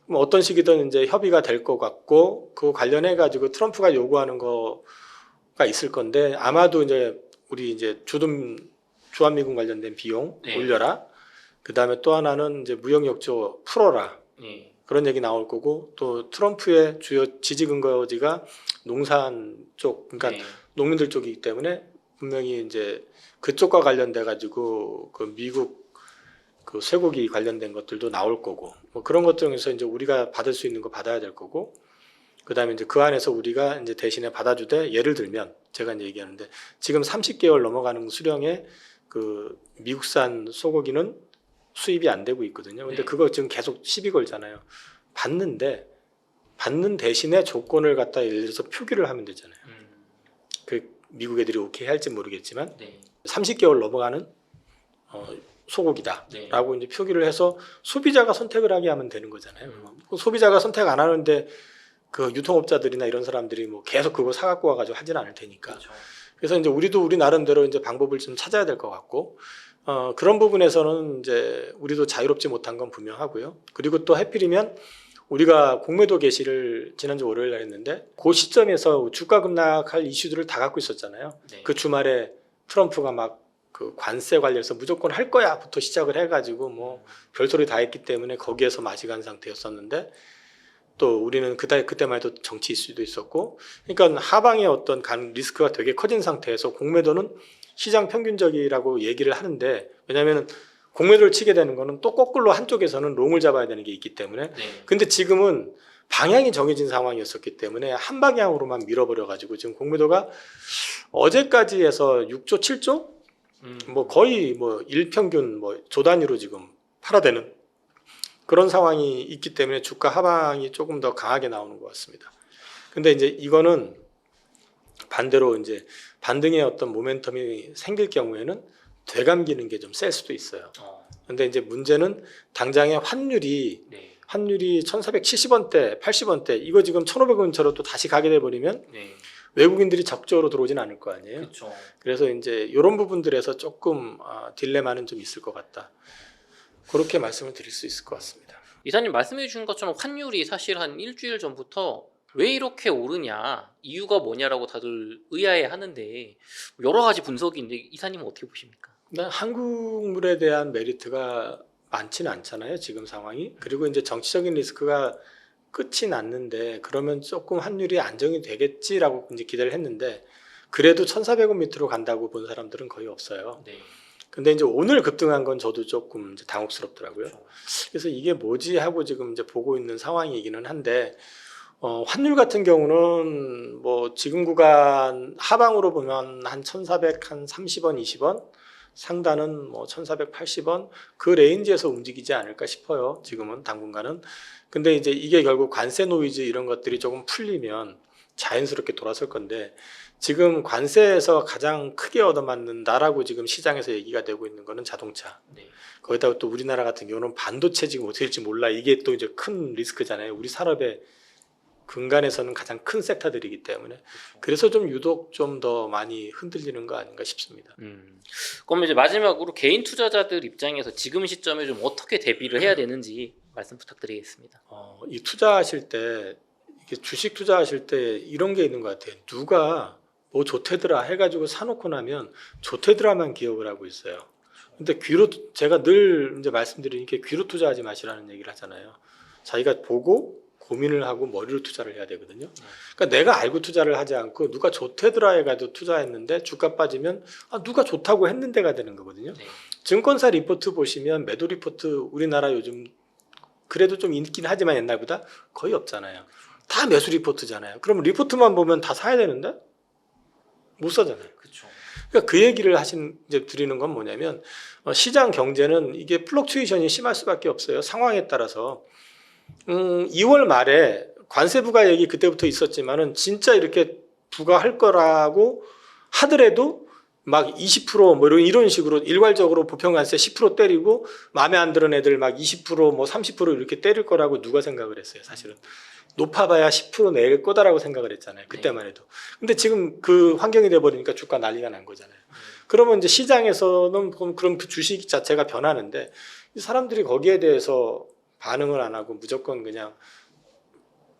A: 뭐 어떤 식이든 이제 협의가 될 것 같고 그 관련해 가지고 트럼프가 요구하는 거가 있을 건데 아마도 이제 우리 이제 주한미군 관련된 비용 올려라. 그 다음에 또 하나는 이제 무역역조 풀어라. 그런 얘기 나올 거고 또 트럼프의 주요 지지 근거지가 농산 쪽 그러니까
B: 네.
A: 농민들 쪽이기 때문에 분명히 이제 그쪽과 관련돼 가지고 그 미국 그 쇠고기 관련된 것들도 나올 거고 뭐 그런 것 중에서 이제 우리가 받을 수 있는 거 받아야 될 거고 그다음에 이제 그 안에서 우리가 이제 대신에 받아주되 예를 들면 제가 이제 얘기하는데 지금 30개월 넘어가는 수령의 그 미국산 소고기는 수입이 안 되고 있거든요. 근데
B: 네.
A: 그거 지금 계속 시비 걸잖아요. 받는데 받는 대신에 조건을 갖다 예를 들어서 표기를 하면 되잖아요. 그 미국 애들이 오케이 할지 모르겠지만
B: 네.
A: 30개월 넘어가는 소고기다라고 이제 표기를 해서 소비자가 선택을 하게 하면 되는 거잖아요. 소비자가 선택 안 하는데 그 유통업자들이나 이런 사람들이 뭐 계속 그거 사갖고 와가지고 하지는 않을 테니까.
B: 그렇죠.
A: 그래서 이제 우리도 우리 나름대로 이제 방법을 좀 찾아야 될 것 같고 그런 부분에서는 이제 우리도 자유롭지 못한 건 분명하고요. 그리고 또 하필이면 우리가 공매도 개시를 지난주 월요일 날 했는데 그 시점에서 주가 급락할 이슈들을 다 갖고 있었잖아요.
B: 네.
A: 그 주말에 트럼프가 막 그 관세 관련해서 무조건 할 거야부터 시작을 해가지고 뭐 별소리 다 했기 때문에 거기에서 맛이 간 상태였었는데 또 우리는 그때만 해도 정치 이슈도 있었고 그러니까 하방의 어떤 리스크가 되게 커진 상태에서 공매도는 시장 평균적이라고 얘기를 하는데 왜냐하면 공매도를 치게 되는 거는 또 거꾸로 한쪽에서는 롱을 잡아야 되는 게 있기 때문에
B: 네.
A: 근데 지금은 방향이 정해진 상황이었었기 때문에 한 방향으로만 밀어버려 가지고 지금 공매도가 어제까지 해서 6조 7조 뭐 거의 뭐 일평균 뭐 조 단위로 지금 팔아대는 그런 상황이 있기 때문에 주가 하방이 조금 더 강하게 나오는 것 같습니다. 근데 이제 이거는 반대로 이제 반등의 어떤 모멘텀이 생길 경우에는 되감기는 게 좀 셀 수도 있어요. 근데 이제 문제는 당장의 환율이
B: 네.
A: 1470원대, 80원대 이거 지금 1500원처럼 또 다시 가게 돼 버리면
B: 네.
A: 외국인들이 적극적으로 들어오진 않을 거 아니에요.
B: 그렇죠.
A: 그래서 이제 이런 부분들에서 조금 딜레마는 좀 있을 것 같다. 그렇게 말씀을 드릴 수 있을 것 같습니다.
B: 이사님 말씀해 주신 것처럼 환율이 사실 한 일주일 전부터 왜 이렇게 오르냐 이유가 뭐냐라고 다들 의아해 하는데 여러 가지 분석이 있는데 이사님은 어떻게 보십니까?
A: 한국물에 대한 메리트가 많지는 않잖아요. 지금 상황이. 그리고 이제 정치적인 리스크가 끝이 났는데 그러면 조금 환율이 안정이 되겠지라고 이제 기대를 했는데 그래도 1,400원 밑으로 간다고 본 사람들은 거의 없어요.
B: 네.
A: 근데 이제 오늘 급등한 건 저도 조금 이제 당혹스럽더라고요.
B: 그렇죠.
A: 그래서 이게 뭐지 하고 지금 이제 보고 있는 상황이기는 한데 환율 같은 경우는 뭐 지금 구간 하방으로 보면 한 1,400, 한 30원, 20원, 상단은 뭐 1,480원 그 레인지에서 움직이지 않을까 싶어요. 지금은 당분간은. 근데 이제 이게 결국 관세 노이즈 이런 것들이 조금 풀리면 자연스럽게 돌아설 건데 지금 관세에서 가장 크게 얻어맞는다라고 지금 시장에서 얘기가 되고 있는 거는 자동차.
B: 네.
A: 거기다가 또 우리나라 같은 경우는 반도체 지금 어떻게 될지 몰라. 이게 또 이제 큰 리스크잖아요. 우리 산업의 근간에서는 가장 큰 섹터들이기 때문에 그래서 좀 유독 좀 더 많이 흔들리는 거 아닌가 싶습니다.
B: 그럼 이제 마지막으로 개인 투자자들 입장에서 지금 시점에 좀 어떻게 대비를 해야 되는지 말씀 부탁드리겠습니다.
A: 이 투자하실 때 이게 주식 투자하실 때 이런 게 있는 것 같아요. 누가 뭐 좋대더라 해가지고 사놓고 나면 좋대더라만 기억을 하고 있어요. 근데 제가 늘 이제 말씀드리니까 귀로 투자하지 마시라는 얘기를 하잖아요. 자기가 보고 고민을 하고 머리로 투자를 해야 되거든요. 그러니까 내가 알고 투자를 하지 않고 누가 좋대더라 해가지고 투자했는데 주가 빠지면 누가 좋다고 했는데가 되는 거거든요.
B: 네.
A: 증권사 리포트 보시면 매도 리포트 우리나라 요즘 그래도 좀 있긴 하지만 옛날보다 거의 없잖아요. 다 매수 리포트잖아요. 그러면 리포트만 보면 다 사야 되는데 못 사잖아요.
B: 그렇죠.
A: 그러니까 그 얘기를 이제 드리는 건 뭐냐면 시장 경제는 이게 플럭추에이션이 심할 수밖에 없어요. 상황에 따라서 2월 말에 관세 부과 얘기 그때부터 있었지만은 진짜 이렇게 부과할 거라고 하더라도 막 20%뭐 이런 식으로 일괄적으로 보편 관세 10% 때리고 마음에 안 드는 애들 막 20%뭐 30% 이렇게 때릴 거라고 누가 생각을 했어요. 사실은 높아봐야 10% 낼 거다라고 생각을 했잖아요. 그때만 해도. 근데 지금 그 환경이 돼 버리니까 주가 난리가 난 거잖아요. 그러면 이제 시장에서는 그럼 그 주식 자체가 변하는데 이 사람들이 거기에 대해서 반응을 안 하고 무조건 그냥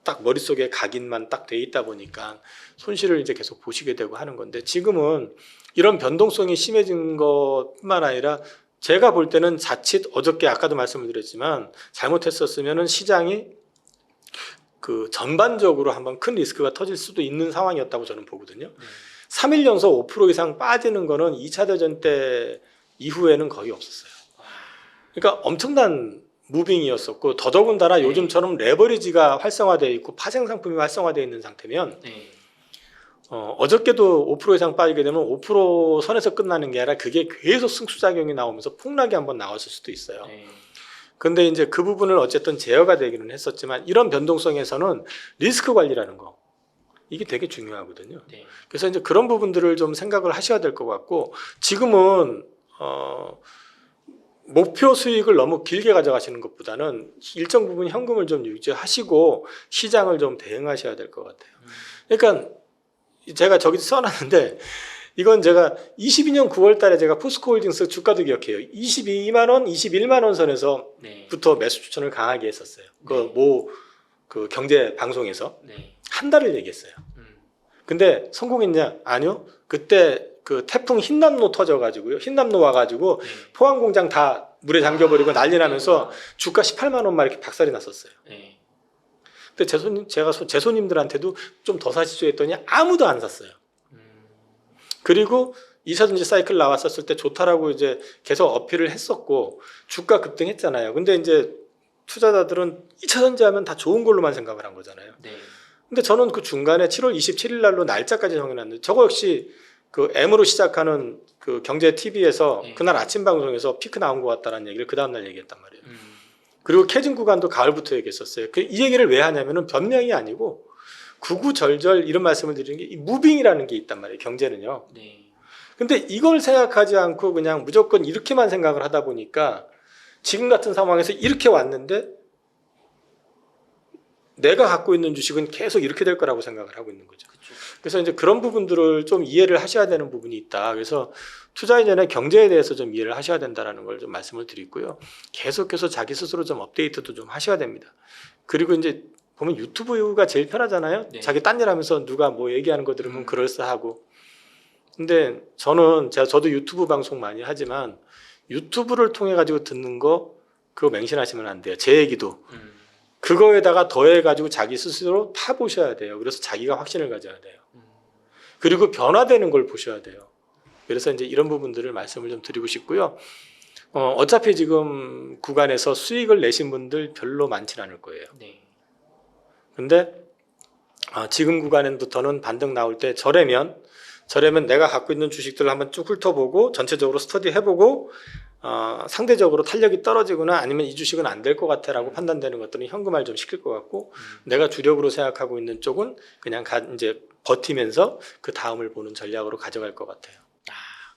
A: 딱 머릿속에 각인만 딱 돼 있다 보니까 손실을 이제 계속 보시게 되고 하는 건데 지금은 이런 변동성이 심해진 것뿐만 아니라 제가 볼 때는 자칫 어저께 아까도 말씀을 드렸지만 잘못했었으면은 시장이 그 전반적으로 한번 큰 리스크가 터질 수도 있는 상황이었다고 저는 보거든요. 3일 연속 5% 이상 빠지는 거는 2차 대전 때 이후에는 거의 없었어요. 그러니까 엄청난 무빙이었었고 더더군다나 요즘처럼 레버리지가 활성화되어 있고 파생 상품이 활성화되어 있는 상태면
B: 네.
A: 어저께도 5% 이상 빠지게 되면 5% 선에서 끝나는 게 아니라 그게 계속 승수작용이 나오면서 폭락이 한번 나왔을 수도 있어요.
B: 네.
A: 근데 이제 그 부분을 어쨌든 제어가 되기는 했었지만 이런 변동성에서는 리스크 관리라는 거 이게 되게 중요하거든요.
B: 네.
A: 그래서 이제 그런 부분들을 좀 생각을 하셔야 될 것 같고 지금은 목표 수익을 너무 길게 가져가시는 것보다는 일정 부분 현금을 좀 유지하시고 시장을 좀 대응하셔야 될 것 같아요. 그러니까 제가 저기 써놨는데 이건 제가 22년 9월 달에 제가 포스코홀딩스 주가도 기억해요. 22만 원, 21만 원 선에서부터
B: 네.
A: 매수 추천을 강하게 했었어요.
B: 네.
A: 그 경제 방송에서
B: 네.
A: 한 달을 얘기했어요. 근데 성공했냐? 아니요. 그때 그 태풍 흰남노 터져가지고요. 흰남노 와가지고
B: 네.
A: 포항 공장 다 물에 잠겨버리고 난리 나면서 주가 18만 원만 이렇게 박살이 났었어요.
B: 네.
A: 근데 제 손님들한테도 좀 더 사시죠 했더니 아무도 안 샀어요. 그리고 2차 전지 사이클 나왔었을 때 좋다라고 이제 계속 어필을 했었고 주가 급등했잖아요. 근데 이제 투자자들은 2차 전지 하면 다 좋은 걸로만 생각을 한 거잖아요.
B: 네.
A: 근데 저는 그 중간에 7월 27일 날로 날짜까지 정해놨는데 저거 역시 그 M으로 시작하는 그 경제 TV에서
B: 네.
A: 그날 아침 방송에서 피크 나온 것 같다는 얘기를 그 다음날 얘기했단 말이에요. 그리고 캐진 구간도 가을부터 얘기했었어요. 이 얘기를 왜 하냐면은 변명이 아니고 구구절절 이런 말씀을 드리는 게 이 무빙이라는 게 있단 말이에요. 경제는요.
B: 네.
A: 근데 이걸 생각하지 않고 그냥 무조건 이렇게만 생각을 하다 보니까 지금 같은 상황에서 이렇게 왔는데 내가 갖고 있는 주식은 계속 이렇게 될 거라고 생각을 하고 있는 거죠.
B: 그쵸.
A: 그래서 이제 그런 부분들을 좀 이해를 하셔야 되는 부분이 있다. 그래서 투자하기 전에 경제에 대해서 좀 이해를 하셔야 된다라는 걸 좀 말씀을 드리고요. 계속해서 자기 스스로 좀 업데이트도 좀 하셔야 됩니다. 그리고 이제 보면 유튜브가 제일 편하잖아요.
B: 네.
A: 자기 딴 일 하면서 누가 뭐 얘기하는 거 들으면 그럴싸하고. 근데 저도 유튜브 방송 많이 하지만 유튜브를 통해 가지고 듣는 거 그거 맹신하시면 안 돼요. 제 얘기도. 그거에다가 더해가지고 자기 스스로 파보셔야 돼요. 그래서 자기가 확신을 가져야 돼요. 그리고 변화되는 걸 보셔야 돼요. 그래서 이제 이런 부분들을 말씀을 좀 드리고 싶고요. 어차피 지금 구간에서 수익을 내신 분들 별로 많진 않을 거예요.
B: 네.
A: 근데 지금 구간부터는 반등 나올 때 저래면 내가 갖고 있는 주식들을 한번 쭉 훑어보고 전체적으로 스터디해보고 상대적으로 탄력이 떨어지거나 아니면 이 주식은 안 될 것 같아라고 판단되는 것들은 현금화를 좀 시킬 것 같고 내가 주력으로 생각하고 있는 쪽은 그냥 이제 버티면서 그 다음을 보는 전략으로 가져갈 것 같아요.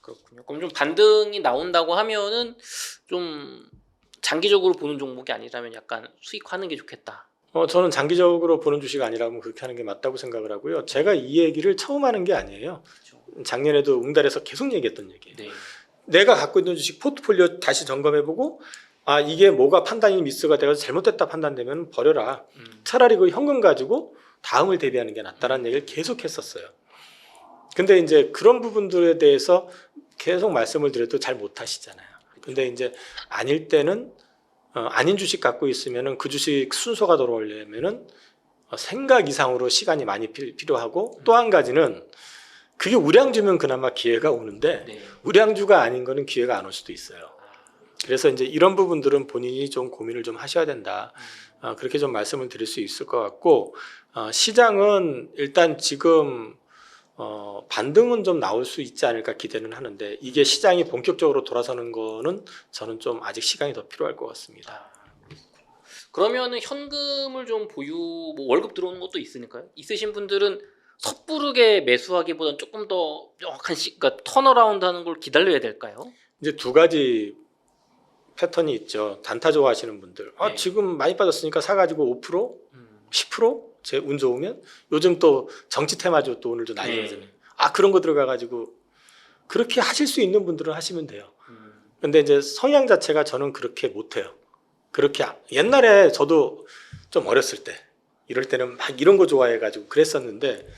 B: 그렇군요. 그럼 좀 반등이 나온다고 하면은 좀 장기적으로 보는 종목이 아니라면 약간 수익하는 게 좋겠다.
A: 저는 장기적으로 보는 주식 아니라면 그렇게 하는 게 맞다고 생각을 하고요. 제가 이 얘기를 처음 하는 게 아니에요.
B: 그렇죠.
A: 작년에도 웅달에서 계속 얘기했던 얘기예요.
B: 네.
A: 내가 갖고 있는 주식 포트폴리오 다시 점검해보고 이게 뭐가 판단이 미스가 돼서 잘못됐다 판단되면 버려라. 차라리 그 현금 가지고 다음을 대비하는 게 낫다라는 얘기를 계속 했었어요. 근데 이제 그런 부분들에 대해서 계속 말씀을 드려도 잘 못하시잖아요. 근데 이제 아닐 때는 아닌 주식 갖고 있으면은 그 주식 순서가 돌아오려면은 생각 이상으로 시간이 많이 필요하고 또 한 가지는 그게 우량주면 그나마 기회가 오는데
B: 네.
A: 우량주가 아닌 거는 기회가 안 올 수도 있어요. 그래서 이제 이런 부분들은 본인이 좀 고민을 좀 하셔야 된다. 그렇게 좀 말씀을 드릴 수 있을 것 같고 시장은 일단 지금 반등은 좀 나올 수 있지 않을까 기대는 하는데 이게 시장이 본격적으로 돌아서는 거는 저는 좀 아직 시간이 더 필요할 것 같습니다.
B: 그러면은 현금을 좀 보유, 뭐 월급 들어오는 것도 있으니까요. 있으신 분들은 섣부르게 매수하기보다는 조금 더 명확한 그러니까 턴어라운드 하는 걸 기다려야 될까요?
A: 이제 두 가지 패턴이 있죠. 단타 좋아하시는 분들.
B: 네.
A: 지금 많이 빠졌으니까 사가지고 5%, 10% 제 운 좋으면 요즘 또 정치 테마주 또 오늘도 난리 나잖아요. 그런 거 들어가가지고 그렇게 하실 수 있는 분들은 하시면 돼요. 근데 이제 성향 자체가 저는 그렇게 못해요. 그렇게 옛날에 저도 좀 어렸을 때 이럴 때는 막 이런 거 좋아해가지고 그랬었는데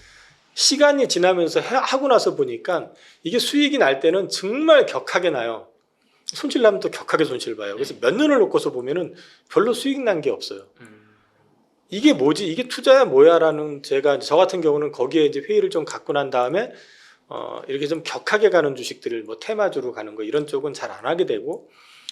A: 시간이 지나면서 하고 나서 보니까 이게 수익이 날 때는 정말 격하게 나요. 손실 나면 또 격하게 손실 봐요. 그래서 몇 년을 놓고서 보면은 별로 수익 난 게 없어요. 이게 뭐지? 이게 투자야 뭐야라는 제가 저 같은 경우는 거기에 이제 회의를 좀 갖고 난 다음에 이렇게 좀 격하게 가는 주식들을 뭐 테마주로 가는 거 이런 쪽은 잘 안 하게 되고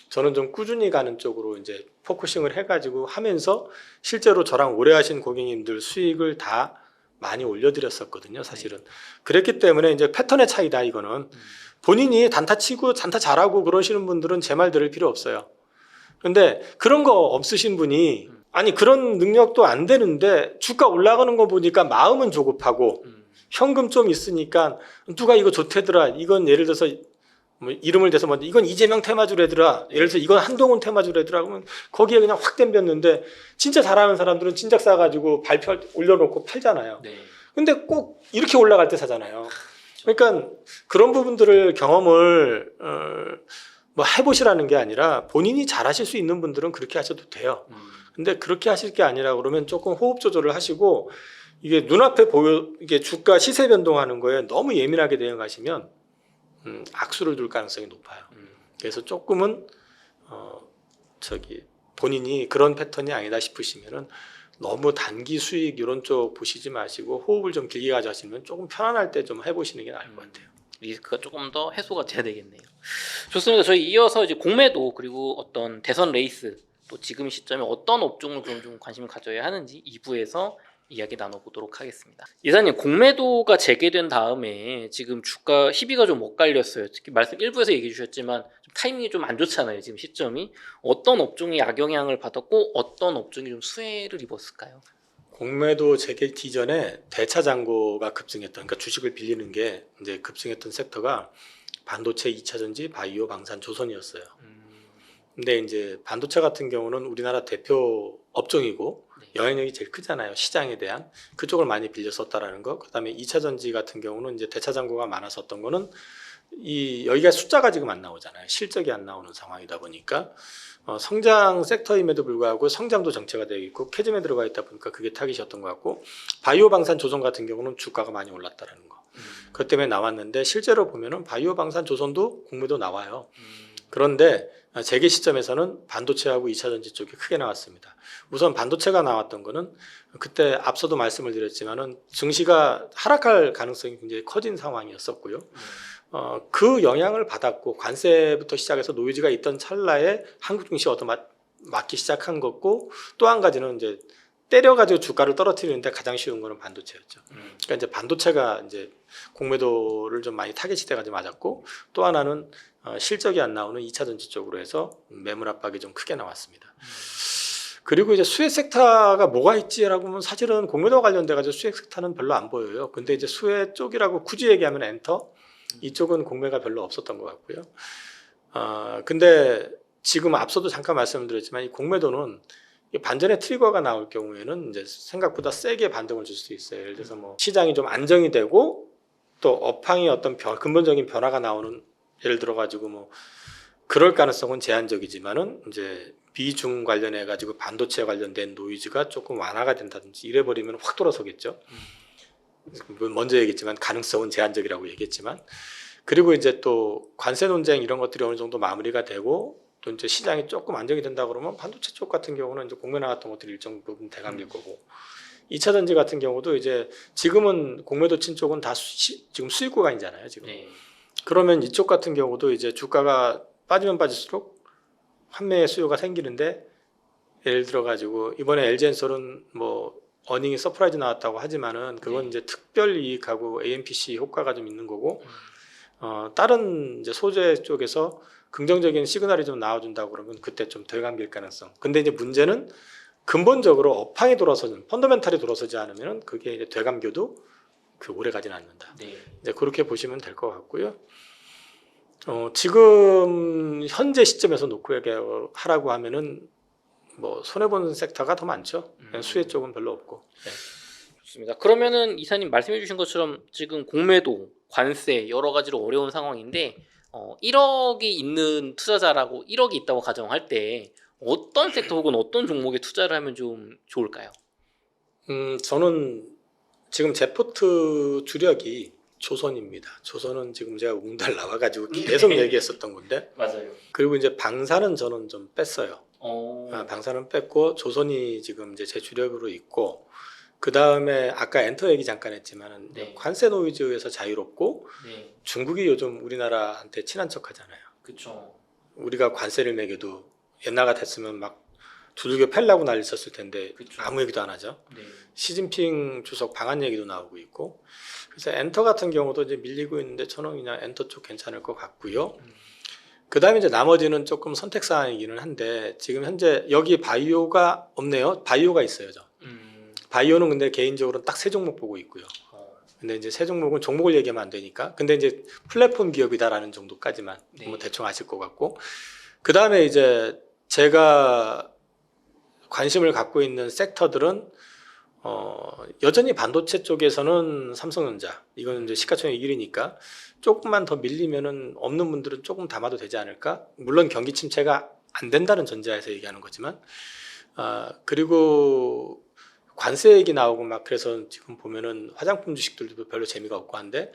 A: 저는 좀 꾸준히 가는 쪽으로 이제 포커싱을 해가지고 하면서 실제로 저랑 오래 하신 고객님들 수익을 다 많이 올려드렸었거든요, 사실은. 그랬기 때문에 이제 패턴의 차이다, 이거는. 본인이 단타 치고 단타 잘하고 그러시는 분들은 제 말 들을 필요 없어요. 근데 그런 거 없으신 분이 아니 그런 능력도 안 되는데 주가 올라가는 거 보니까 마음은 조급하고 현금 좀 있으니까 누가 이거 좋대더라. 이건 예를 들어서 뭐 이름을 대서 뭐 이건 이재명 테마주래더라. 예를 들어서 이건 한동훈 테마주래더라. 그러면 거기에 그냥 확 댐볐는데 진짜 잘하는 사람들은 진작 사가지고 발표 올려놓고 팔잖아요.
B: 네.
A: 근데 꼭 이렇게 올라갈 때 사잖아요. 그러니까 그런 부분들을 경험을 뭐 해보시라는 게 아니라 본인이 잘하실 수 있는 분들은 그렇게 하셔도 돼요. 근데 그렇게 하실 게 아니라 그러면 조금 호흡 조절을 하시고 이게 눈앞에 보여 이게 주가 시세 변동하는 거에 너무 예민하게 대응하시면 악수를 둘 가능성이 높아요. 그래서 조금은 본인이 그런 패턴이 아니다 싶으시면은 너무 단기 수익 이런 쪽 보시지 마시고 호흡을 좀 길게 가져가시면 조금 편안할 때 좀 해보시는 게 나을 것 같아요.
B: 리스크가 조금 더 해소가 돼야 되겠네요. 좋습니다. 저희 이어서 이제 공매도 그리고 어떤 대선 레이스 또 지금 시점에 어떤 업종을 그럼 좀 관심을 가져야 하는지 2부에서 이야기 나눠보도록 하겠습니다. 이사님, 공매도가 재개된 다음에 지금 주가 희비가 좀 엇갈렸어요. 특히 말씀 1부에서 얘기해 주셨지만 좀 타이밍이 좀 안 좋잖아요. 지금 시점이. 어떤 업종이 악영향을 받았고 어떤 업종이 좀 수혜를 입었을까요?
A: 공매도 재개 이전에 대차 잔고가 급증했던, 그러니까 주식을 빌리는 게 이제 급증했던 섹터가 반도체, 2차전지, 바이오, 방산, 조선이었어요. 근데 이제 반도체 같은 경우는 우리나라 대표 업종이고 영향력이 제일 크잖아요. 시장에 대한 그쪽을 많이 빌려 썼다라는 거. 그다음에 2차전지 같은 경우는 이제 대차 잔고가 많았었던 거는 여기가 숫자가 지금 안 나오잖아요. 실적이 안 나오는 상황이다 보니까 성장 섹터임에도 불구하고 성장도 정체가 되어 있고 캐즘에 들어가 있다 보니까 그게 타깃이었던 것 같고 바이오 방산 조선 같은 경우는 주가가 많이 올랐다라는 거. 그것 때문에 나왔는데 실제로 보면은 바이오 방산 조선도 공매도 나와요. 그런데 재개 시점에서는 반도체하고 2차전지 쪽이 크게 나왔습니다. 우선 반도체가 나왔던 거는 그때 앞서도 말씀을 드렸지만은 증시가 하락할 가능성이 굉장히 커진 상황이었었고요. 그 영향을 받았고 관세부터 시작해서 노이즈가 있던 찰나에 한국 증시가 맞기 시작한 거고 또 한 가지는 이제 때려가지고 주가를 떨어뜨리는데 가장 쉬운 거는 반도체였죠. 그러니까 이제 반도체가 이제 공매도를 좀 많이 타겟이 돼가지고 맞았고 또 하나는 실적이 안 나오는 2차전지 쪽으로 해서 매물 압박이 좀 크게 나왔습니다. 그리고 이제 수혜 섹터가 뭐가 있지라고 하면 사실은 공매도 관련돼 가지고 수혜 섹터는 별로 안 보여요. 근데 이제 수혜 쪽이라고 굳이 얘기하면 엔터 이쪽은 공매가 별로 없었던 것 같고요. 근데 지금 앞서도 잠깐 말씀을 드렸지만 이 공매도는 반전의 트리거가 나올 경우에는 이제 생각보다 세게 반등을 줄 수 있어요. 예를 들어서 뭐 시장이 좀 안정이 되고 또 업황이 어떤 근본적인 변화가 나오는 예를 들어 가지고 뭐 그럴 가능성은 제한적이지만은 이제 비중 관련해 가지고 반도체 관련된 노이즈가 조금 완화가 된다든지 이래 버리면 확 돌아서겠죠. 먼저 얘기했지만 가능성은 제한적이라고 얘기했지만 그리고 이제 또 관세 논쟁 이런 것들이 어느 정도 마무리가 되고 또 이제 시장이 조금 안정이 된다 그러면 반도체 쪽 같은 경우는 이제 공매 나왔던 것들이 일정 부분 대감될 거고 2차 전지 같은 경우도 이제 지금은 공매도 친 쪽은 다 지금 수익 구간이잖아요. 지금.
B: 네.
A: 그러면 이쪽 같은 경우도 이제 주가가 빠지면 빠질수록 판매 수요가 생기는데 예를 들어 가지고 이번에 LG엔솔은 뭐 어닝이 서프라이즈 나왔다고 하지만은 그건 이제 특별 이익하고 AMPC 효과가 좀 있는 거고 다른 이제 소재 쪽에서 긍정적인 시그널이 좀 나와준다고 그러면 그때 좀 덜 감길 가능성. 근데 이제 문제는 근본적으로 업황이 돌아서는 펀더멘탈이 돌아서지 않으면 그게 이제 되감겨도 오래 가지는 않는다.
B: 네.
A: 이제 그렇게 보시면 될 것 같고요. 지금 현재 시점에서 놓고 얘기하라고 하면은 뭐 손해보는 섹터가 더 많죠. 수혜 쪽은 별로 없고. 네.
B: 좋습니다. 그러면은 이사님 말씀해주신 것처럼 지금 공매도, 관세 여러 가지로 어려운 상황인데 1억이 있는 투자자라고 1억이 있다고 가정할 때 어떤 섹터 혹은 어떤 종목에 투자를 하면 좀 좋을까요?
A: 저는 지금 제 포트 주력이 조선입니다. 조선은 지금 제가 웅달 나와가지고 계속 얘기했었던 건데
B: 맞아요.
A: 그리고 이제 방사는 저는 좀 뺐어요.
B: 어.
A: 방사는 뺐고 조선이 지금 이제 제 주력으로 있고 그 다음에 아까 엔터 얘기 잠깐 했지만
B: 네.
A: 관세 노이즈에서 자유롭고
B: 네.
A: 중국이 요즘 우리나라한테 친한 척하잖아요.
B: 그렇죠.
A: 우리가 관세를 매겨도 옛날 같았으면 막 두들겨 팰라고 난리 썼을 텐데
B: 그쵸.
A: 아무 얘기도 안 하죠.
B: 네.
A: 시진핑 주석 방한 얘기도 나오고 있고 그래서 엔터 같은 경우도 이제 밀리고 있는데 저는 그냥 엔터 쪽 괜찮을 것 같고요. 그 다음에 이제 나머지는 조금 선택 사항이기는 한데 지금 현재 여기 바이오가 없네요. 바이오가 있어요. 저. 바이오는 근데 개인적으로 딱 세 종목 보고 있고요. 근데 이제 세 종목은 종목을 얘기하면 안 되니까. 근데 이제 플랫폼 기업이다라는 정도까지만
B: 네.
A: 뭐 대충 아실 것 같고. 그 다음에 이제 제가 관심을 갖고 있는 섹터들은 여전히 반도체 쪽에서는 삼성전자 이거는 이제 시가총액 1위니까 조금만 더 밀리면은 없는 분들은 조금 담아도 되지 않을까? 물론 경기 침체가 안 된다는 전제하에서 얘기하는 거지만 그리고 관세 얘기 나오고 막 그래서 지금 보면은 화장품 주식들도 별로 재미가 없고 한데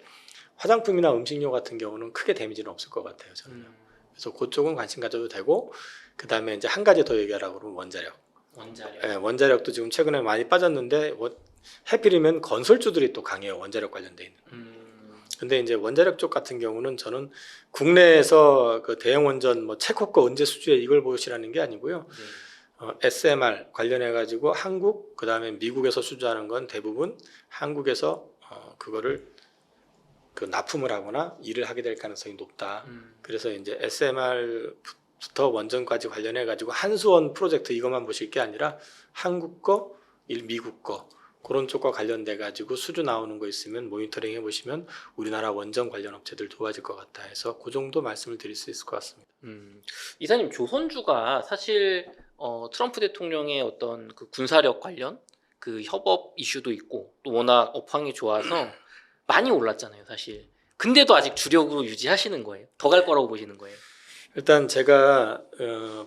A: 화장품이나 음식료 같은 경우는 크게 데미지는 없을 것 같아요 저는요. 그래서 그쪽은 관심 가져도 되고 그 다음에 이제 한 가지 더 얘기하라고 그러면 원자력. 네, 원자력도 지금 최근에 많이 빠졌는데 해필이면 건설주들이 또 강해요. 원자력 관련돼 있는. 근데 이제 원자력 쪽 같은 경우는 저는 국내에서 그 대형 원전 뭐 체코 거 언제 수주해 이걸 보시라는 게 아니고요. SMR 관련해 가지고 한국 그다음에 미국에서 수주하는 건 대부분 한국에서 그거를 그 납품을 하거나 일을 하게 될 가능성이 높다. 그래서 이제 SMR부터 원전까지 관련해 가지고 한수원 프로젝트 이것만 보실 게 아니라 한국 거, 미국 거 그런 쪽과 관련돼 가지고 수주 나오는 거 있으면 모니터링 해보시면 우리나라 원전 관련 업체들 도와질 것 같다 해서 그 정도 말씀을 드릴 수 있을 것 같습니다.
B: 이사님 조선주가 사실 트럼프 대통령의 어떤 그 군사력 관련 그 협업 이슈도 있고 또 워낙 업황이 좋아서 많이 올랐잖아요 사실. 근데도 아직 주력으로 유지하시는 거예요? 더 갈 거라고 보시는 거예요?
A: 일단 제가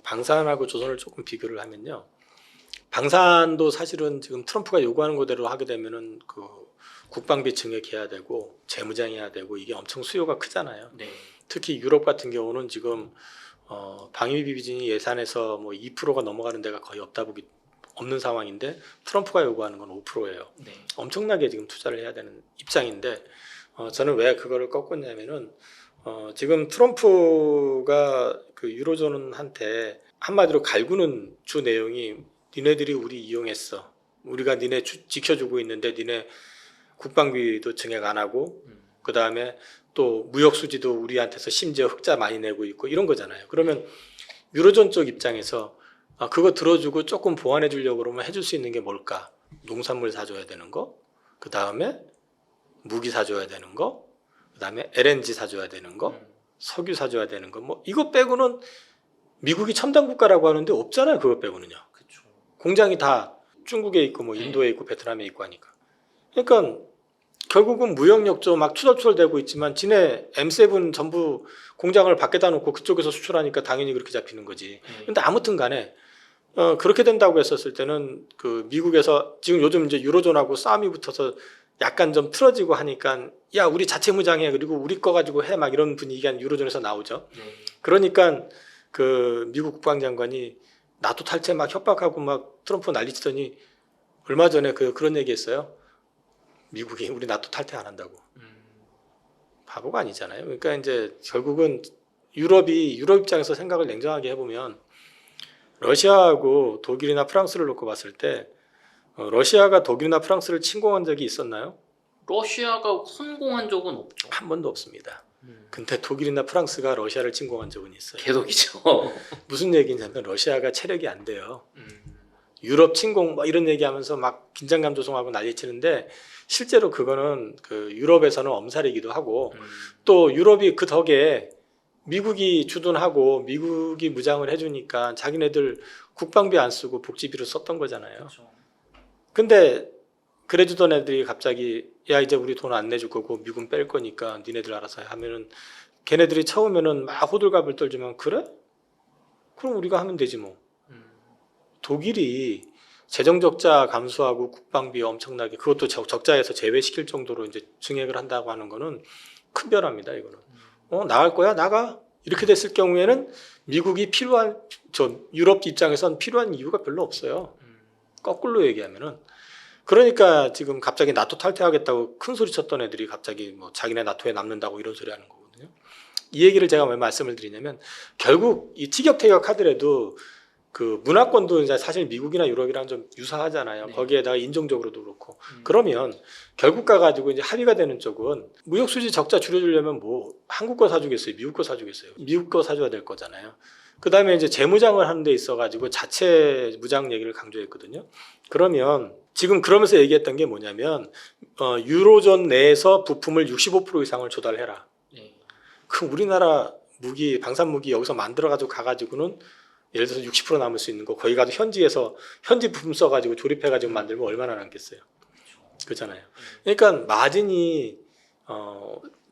A: 방산하고 조선을 조금 비교를 하면요. 방산도 사실은 지금 트럼프가 요구하는 거대로 하게 되면은 그 국방비 증액해야 되고 재무장해야 되고 이게 엄청 수요가 크잖아요.
B: 네.
A: 특히 유럽 같은 경우는 지금 방위비 비중이 예산에서 뭐 2%가 넘어가는 데가 거의 없는 상황인데 트럼프가 요구하는 건 5%예요.
B: 네.
A: 엄청나게 지금 투자를 해야 되는 입장인데 저는 왜 그거를 꺾었냐면은 지금 트럼프가 그 유로존한테 한마디로 갈구는 주 내용이 니네들이 우리 이용했어. 우리가 니네 지켜주고 있는데 니네 국방비도 증액 안 하고 그 다음에 또 무역 수지도 우리한테서 심지어 흑자 많이 내고 있고 이런 거잖아요. 그러면 유로존 쪽 입장에서 그거 들어주고 조금 보완해 주려고 그러면 해줄 수 있는 게 뭘까? 농산물 사줘야 되는 거, 그 다음에 무기 사줘야 되는 거, 그 다음에 LNG 사줘야 되는 거, 석유 사줘야 되는 거, 뭐 이거 빼고는 미국이 첨단 국가라고 하는데 없잖아요. 그거 빼고는요.
B: 그렇죠.
A: 공장이 다 중국에 있고 뭐 인도에 있고 베트남에 있고 하니까. 그러니까 결국은 무역력조 막 추덜추덜대고 있지만 지네 M7 전부 공장을 밖에다 놓고 그쪽에서 수출하니까 당연히 그렇게 잡히는 거지. 근데 아무튼 간에 그렇게 된다고 했었을 때는 그 미국에서 지금 요즘 이제 유로존하고 싸움이 붙어서 약간 좀 틀어지고 하니까 야 우리 자체 무장해 그리고 우리 거 가지고 해 막 이런 분위기가 유로존에서 나오죠. 그러니까 그 미국 국방장관이 나토 탈퇴 막 협박하고 막 트럼프 난리치더니 얼마 전에 그런 얘기했어요. 미국이 우리 나토 탈퇴 안 한다고. 바보가 아니잖아요. 그러니까 이제 결국은 유럽 입장에서 생각을 냉정하게 해보면 러시아하고 독일이나 프랑스를 놓고 봤을 때 러시아가 독일이나 프랑스를 침공한 적이 있었나요?
B: 러시아가 성공한 적은 없죠.
A: 한 번도 없습니다. 근데 독일이나 프랑스가 러시아를 침공한 적은 있어요.
B: 계속이죠.
A: 무슨 얘기냐면 러시아가 체력이 안 돼요. 유럽 침공 뭐 이런 얘기하면서 막 긴장감 조성하고 난리치는데 실제로 그거는 그 유럽에서는 엄살이기도 하고 또 유럽이 그 덕에 미국이 주둔하고 미국이 무장을 해주니까 자기네들 국방비 안 쓰고 복지비로 썼던 거잖아요.
B: 그렇죠.
A: 근데 그래주던 애들이 갑자기 야 이제 우리 돈 안 내줄 거고 미군 뺄 거니까 니네들 알아서 해 하면은 걔네들이 처음에는 막 호들갑을 떨지만 그래? 그럼 우리가 하면 되지 뭐. 독일이 재정 적자 감수하고 국방비 엄청나게 그것도 적자에서 제외시킬 정도로 이제 증액을 한다고 하는 거는 큰 변화입니다. 이거는 나갈 거야 나가 이렇게 됐을 경우에는 미국이 필요한 유럽 입장에선 필요한 이유가 별로 없어요. 거꾸로 얘기하면은 그러니까 지금 갑자기 나토 탈퇴하겠다고 큰 소리 쳤던 애들이 갑자기 뭐 자기네 나토에 남는다고 이런 소리 하는 거거든요. 이 얘기를 제가 왜 말씀을 드리냐면 결국 이 티격태격 하더라도 그 문화권도 이제 사실 미국이나 유럽이랑 좀 유사하잖아요.
B: 네.
A: 거기에다가 인종적으로도 그렇고 그러면 결국 가가지고 이제 합의가 되는 쪽은 무역 수지 적자 줄여주려면 뭐 한국 거 사주겠어요, 미국 거 사주겠어요. 미국 거 사줘야 될 거잖아요. 그 다음에 이제 재무장을 하는 데 있어가지고 자체 무장 얘기를 강조했거든요. 그러면 지금 그러면서 얘기했던 게 뭐냐면 유로존 내에서 부품을 65% 이상을 조달해라.
B: 네.
A: 그 우리나라 무기 방산 무기 여기서 만들어가지고 가가지고는 예를 들어서 60% 남을 수 있는 거 거기 가서 현지에서 현지 부품 써가지고 조립해가지고 만들면 얼마나 남겠어요. 그렇잖아요. 그러니까 마진이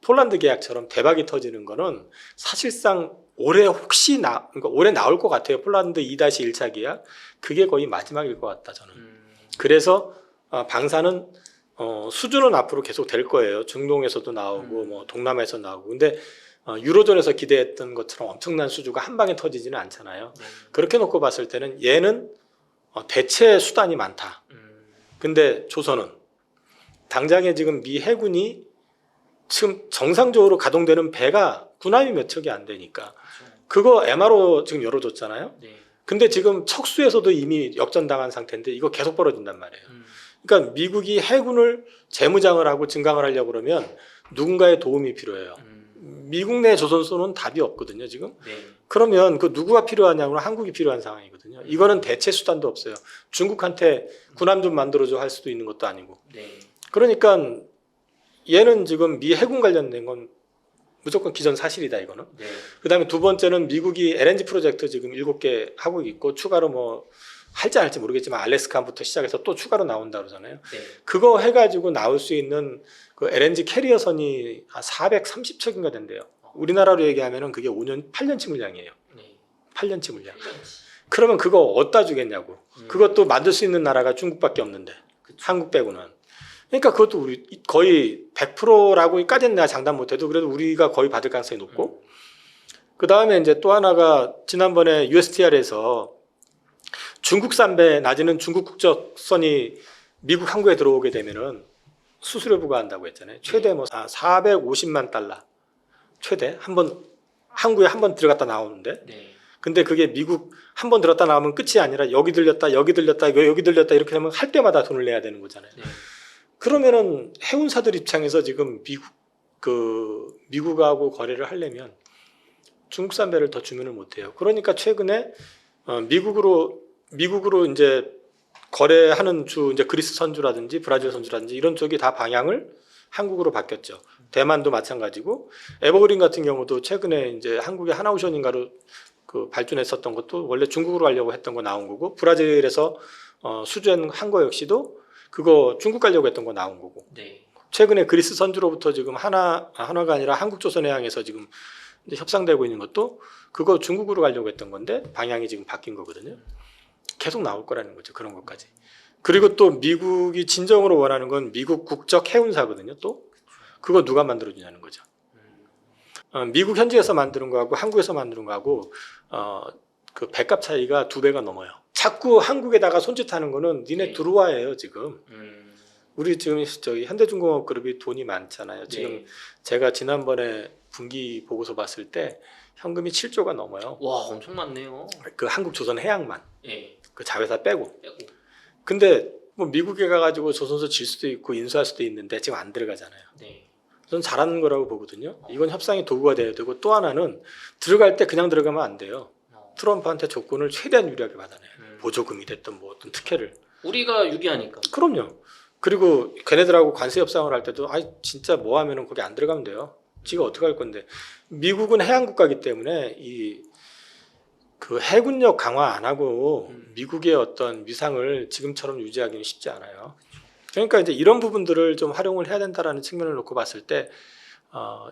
A: 폴란드 계약처럼 대박이 터지는 거는 사실상 올해 그러니까 올해 나올 것 같아요. 폴란드 2-1차 계약 그게 거의 마지막일 것 같다 저는. 그래서 방사는 수준은 앞으로 계속 될 거예요. 중동에서도 나오고 뭐 동남아에서 나오고. 근데 유로존에서 기대했던 것처럼 엄청난 수주가 한 방에 터지지는 않잖아요. 그렇게 놓고 봤을 때는 얘는 대체 수단이 많다. 근데 조선은 당장에 지금 미 해군이 지금 정상적으로 가동되는 배가 군함이 몇 척이 안 되니까 그거 MRO 지금 열어줬잖아요.
B: 네.
A: 근데 지금 척수에서도 이미 역전당한 상태인데 이거 계속 벌어진단 말이에요. 그러니까 미국이 해군을 재무장을 하고 증강을 하려고 그러면 누군가의 도움이 필요해요. 미국 내 조선소는 답이 없거든요 지금.
B: 네.
A: 그러면 그 누구가 필요하냐고는 한국이 필요한 상황이거든요. 이거는 대체 수단도 없어요. 중국한테 군함 좀 만들어줘 할 수도 있는 것도 아니고.
B: 네.
A: 그러니까 얘는 지금 미 해군 관련된 건 무조건 기정사실이다 이거는.
B: 네.
A: 그다음에 두 번째는 미국이 LNG 프로젝트 지금 7개 하고 있고 추가로 뭐 할지 안 할지 모르겠지만 알래스카부터 시작해서 또 추가로 나온다 그러잖아요.
B: 네.
A: 그거 해가지고 나올 수 있는 그 LNG 캐리어선이 한 430척인가 된대요. 우리나라로 얘기하면은 그게 8년치 물량이에요.
B: 네.
A: 8년치 물량. 그러면 그거 어디다 주겠냐고. 그것도 만들 수 있는 나라가 중국밖에 없는데 한국 빼고는. 그러니까 그것도 우리 거의 100%라고까지는 내가 장담 못해도 그래도 우리가 거의 받을 가능성이 높고 그 다음에 이제 또 하나가 지난번에 USTR에서 중국산 배 낮에는 중국 국적선이 미국 항구에 들어오게 되면은 수수료 부과한다고 했잖아요. 최대 뭐 450만 달러 최대 항구에 한 번 들어갔다 나오는데
B: 네.
A: 근데 그게 미국 한 번 들었다 나오면 끝이 아니라 여기 들렸다 여기 들렸다 여기 들렸다 이렇게 되면 할 때마다 돈을 내야 되는 거잖아요.
B: 네.
A: 그러면은 해운사들 입장에서 지금 미국하고 거래를 하려면 중국산 배를 더 주면을 못해요. 그러니까 최근에 미국으로 이제 거래하는 이제 그리스 선주라든지 브라질 선주라든지 이런 쪽이 다 방향을 한국으로 바뀌었죠. 대만도 마찬가지고 에버그린 같은 경우도 최근에 이제 한국의 하나오션인가로 그 발주했었던 것도 원래 중국으로 가려고 했던 거 나온 거고 브라질에서 수주한 거 역시도 그거 중국 가려고 했던 거 나온 거고.
B: 네.
A: 최근에 그리스 선주로부터 지금 한화가 아니라 한국조선해양에서 지금 이제 협상되고 있는 것도 그거 중국으로 가려고 했던 건데 방향이 지금 바뀐 거거든요. 계속 나올 거라는 거죠. 그런 것까지. 그리고 또 미국이 진정으로 원하는 건 미국 국적 해운사거든요. 또 그거 누가 만들어주냐는 거죠. 미국 현지에서 만드는 거하고 한국에서 만드는 거하고 그 배값 차이가 2배가 넘어요. 자꾸 한국에다가 손짓하는 거는 니네
B: 네.
A: 들어와예요 지금. 우리 지금 저기 현대중공업그룹이 돈이 많잖아요. 지금
B: 네.
A: 제가 지난번에 분기 보고서 봤을 때 현금이 7조가 넘어요.
B: 와 엄청 많네요.
A: 그 한국조선해양만
B: 네.
A: 그 자회사 빼고.
B: 빼고.
A: 근데 뭐 미국에 가가지고 조선소 질 수도 있고 인수할 수도 있는데 지금 안 들어가잖아요.
B: 네.
A: 저는 잘하는 거라고 보거든요. 이건 협상의 도구가 돼야 되고 또 하나는 들어갈 때 그냥 들어가면 안 돼요. 트럼프한테 조건을 최대한 유리하게 받아내요. 보조금이 됐든 뭐 어떤 특혜를.
B: 우리가 유리하니까.
A: 그럼요. 그리고 걔네들하고 관세 협상을 할 때도 진짜 뭐 하면은 거기 안 들어가면 돼요. 지가 어떻게 할 건데. 미국은 해양 국가이기 때문에 그 해군력 강화 안 하고 미국의 어떤 위상을 지금처럼 유지하기는 쉽지 않아요. 그러니까 이제 이런 부분들을 좀 활용을 해야 된다라는 측면을 놓고 봤을 때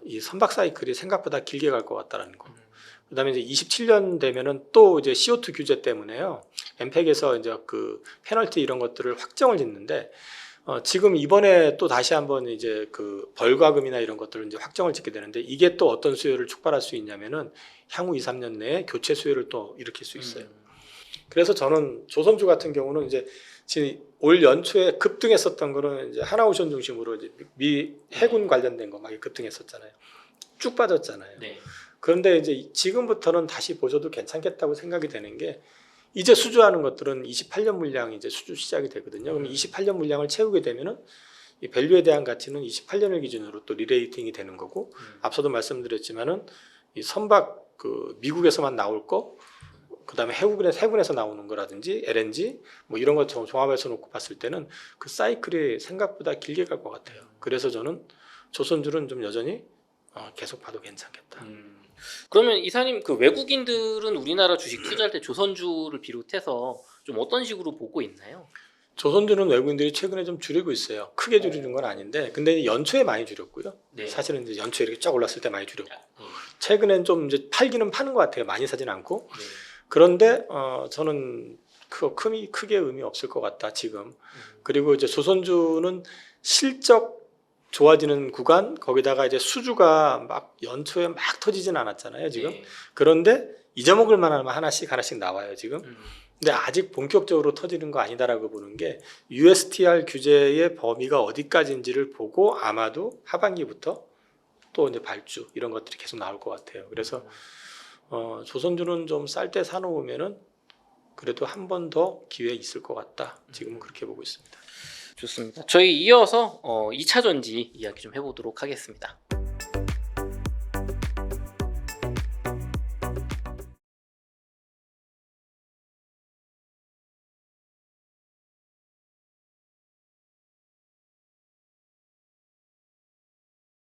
A: 이 선박 사이클이 생각보다 길게 갈 것 같다라는 거. 그다음에 이제 27년 되면은 또 이제 CO2 규제 때문에요. 엠팩에서 이제 그 페널티 이런 것들을 확정을 짓는데 지금 이번에 또 다시 한번 이제 그 벌과금이나 이런 것들을 이제 확정을 짓게 되는데 이게 또 어떤 수요를 촉발할 수 있냐면은 향후 2, 3년 내에 교체 수요를 또 일으킬 수 있어요. 그래서 저는 조선주 같은 경우는 이제 지금 올 연초에 급등했었던 거는 이제 하나오션 중심으로 이제 미 해군 관련된 거 막 급등했었잖아요. 쭉 빠졌잖아요.
B: 네.
A: 그런데 이제 지금부터는 다시 보셔도 괜찮겠다고 생각이 되는 게 이제 수주하는 것들은 28년 물량이 이제 수주 시작이 되거든요. 그럼 28년 물량을 채우게 되면은 이 밸류에 대한 가치는 28년을 기준으로 또 리레이팅이 되는 거고 앞서도 말씀드렸지만은 이 선박 그 미국에서만 나올 거 그다음에 해군에서 나오는 거라든지 LNG 뭐 이런 것 종합해서 놓고 봤을 때는 그 사이클이 생각보다 길게 갈 것 같아요. 그래서 저는 조선주는 좀 여전히 계속 봐도 괜찮겠다.
B: 그러면 이사님 그 외국인들은 우리나라 주식 투자할 때 조선주를 비롯해서 좀 어떤 식으로 보고 있나요?
A: 조선주는 외국인들이 최근에 좀 줄이고 있어요. 크게 줄이는 건 아닌데, 근데 연초에 많이 줄였고요.
B: 네.
A: 사실은 이제 연초에 이렇게 쫙 올랐을 때 많이 줄였고,
B: 네.
A: 최근엔 좀 이제 팔기는 파는 것 같아요. 많이 사진 않고.
B: 네.
A: 그런데 저는 크게 의미 없을 것 같다 지금. 그리고 이제 조선주는 실적 좋아지는 구간 거기다가 이제 수주가 막 연초에 막 터지진 않았잖아요 지금.
B: 네.
A: 그런데 잊어먹을 만하면 하나씩 나와요 지금. 근데 아직 본격적으로 터지는 거 아니다라고 보는 게 USTR 규제의 범위가 어디까지인지를 보고 아마도 하반기부터 또 이제 발주 이런 것들이 계속 나올 것 같아요. 그래서 조선주는 좀 쌀 때 사놓으면은 그래도 한 번 더 기회 있을 것 같다. 지금은 그렇게 보고 있습니다.
B: 좋습니다. 저희 이어서 2차 전지 이야기 좀 해보도록 하겠습니다.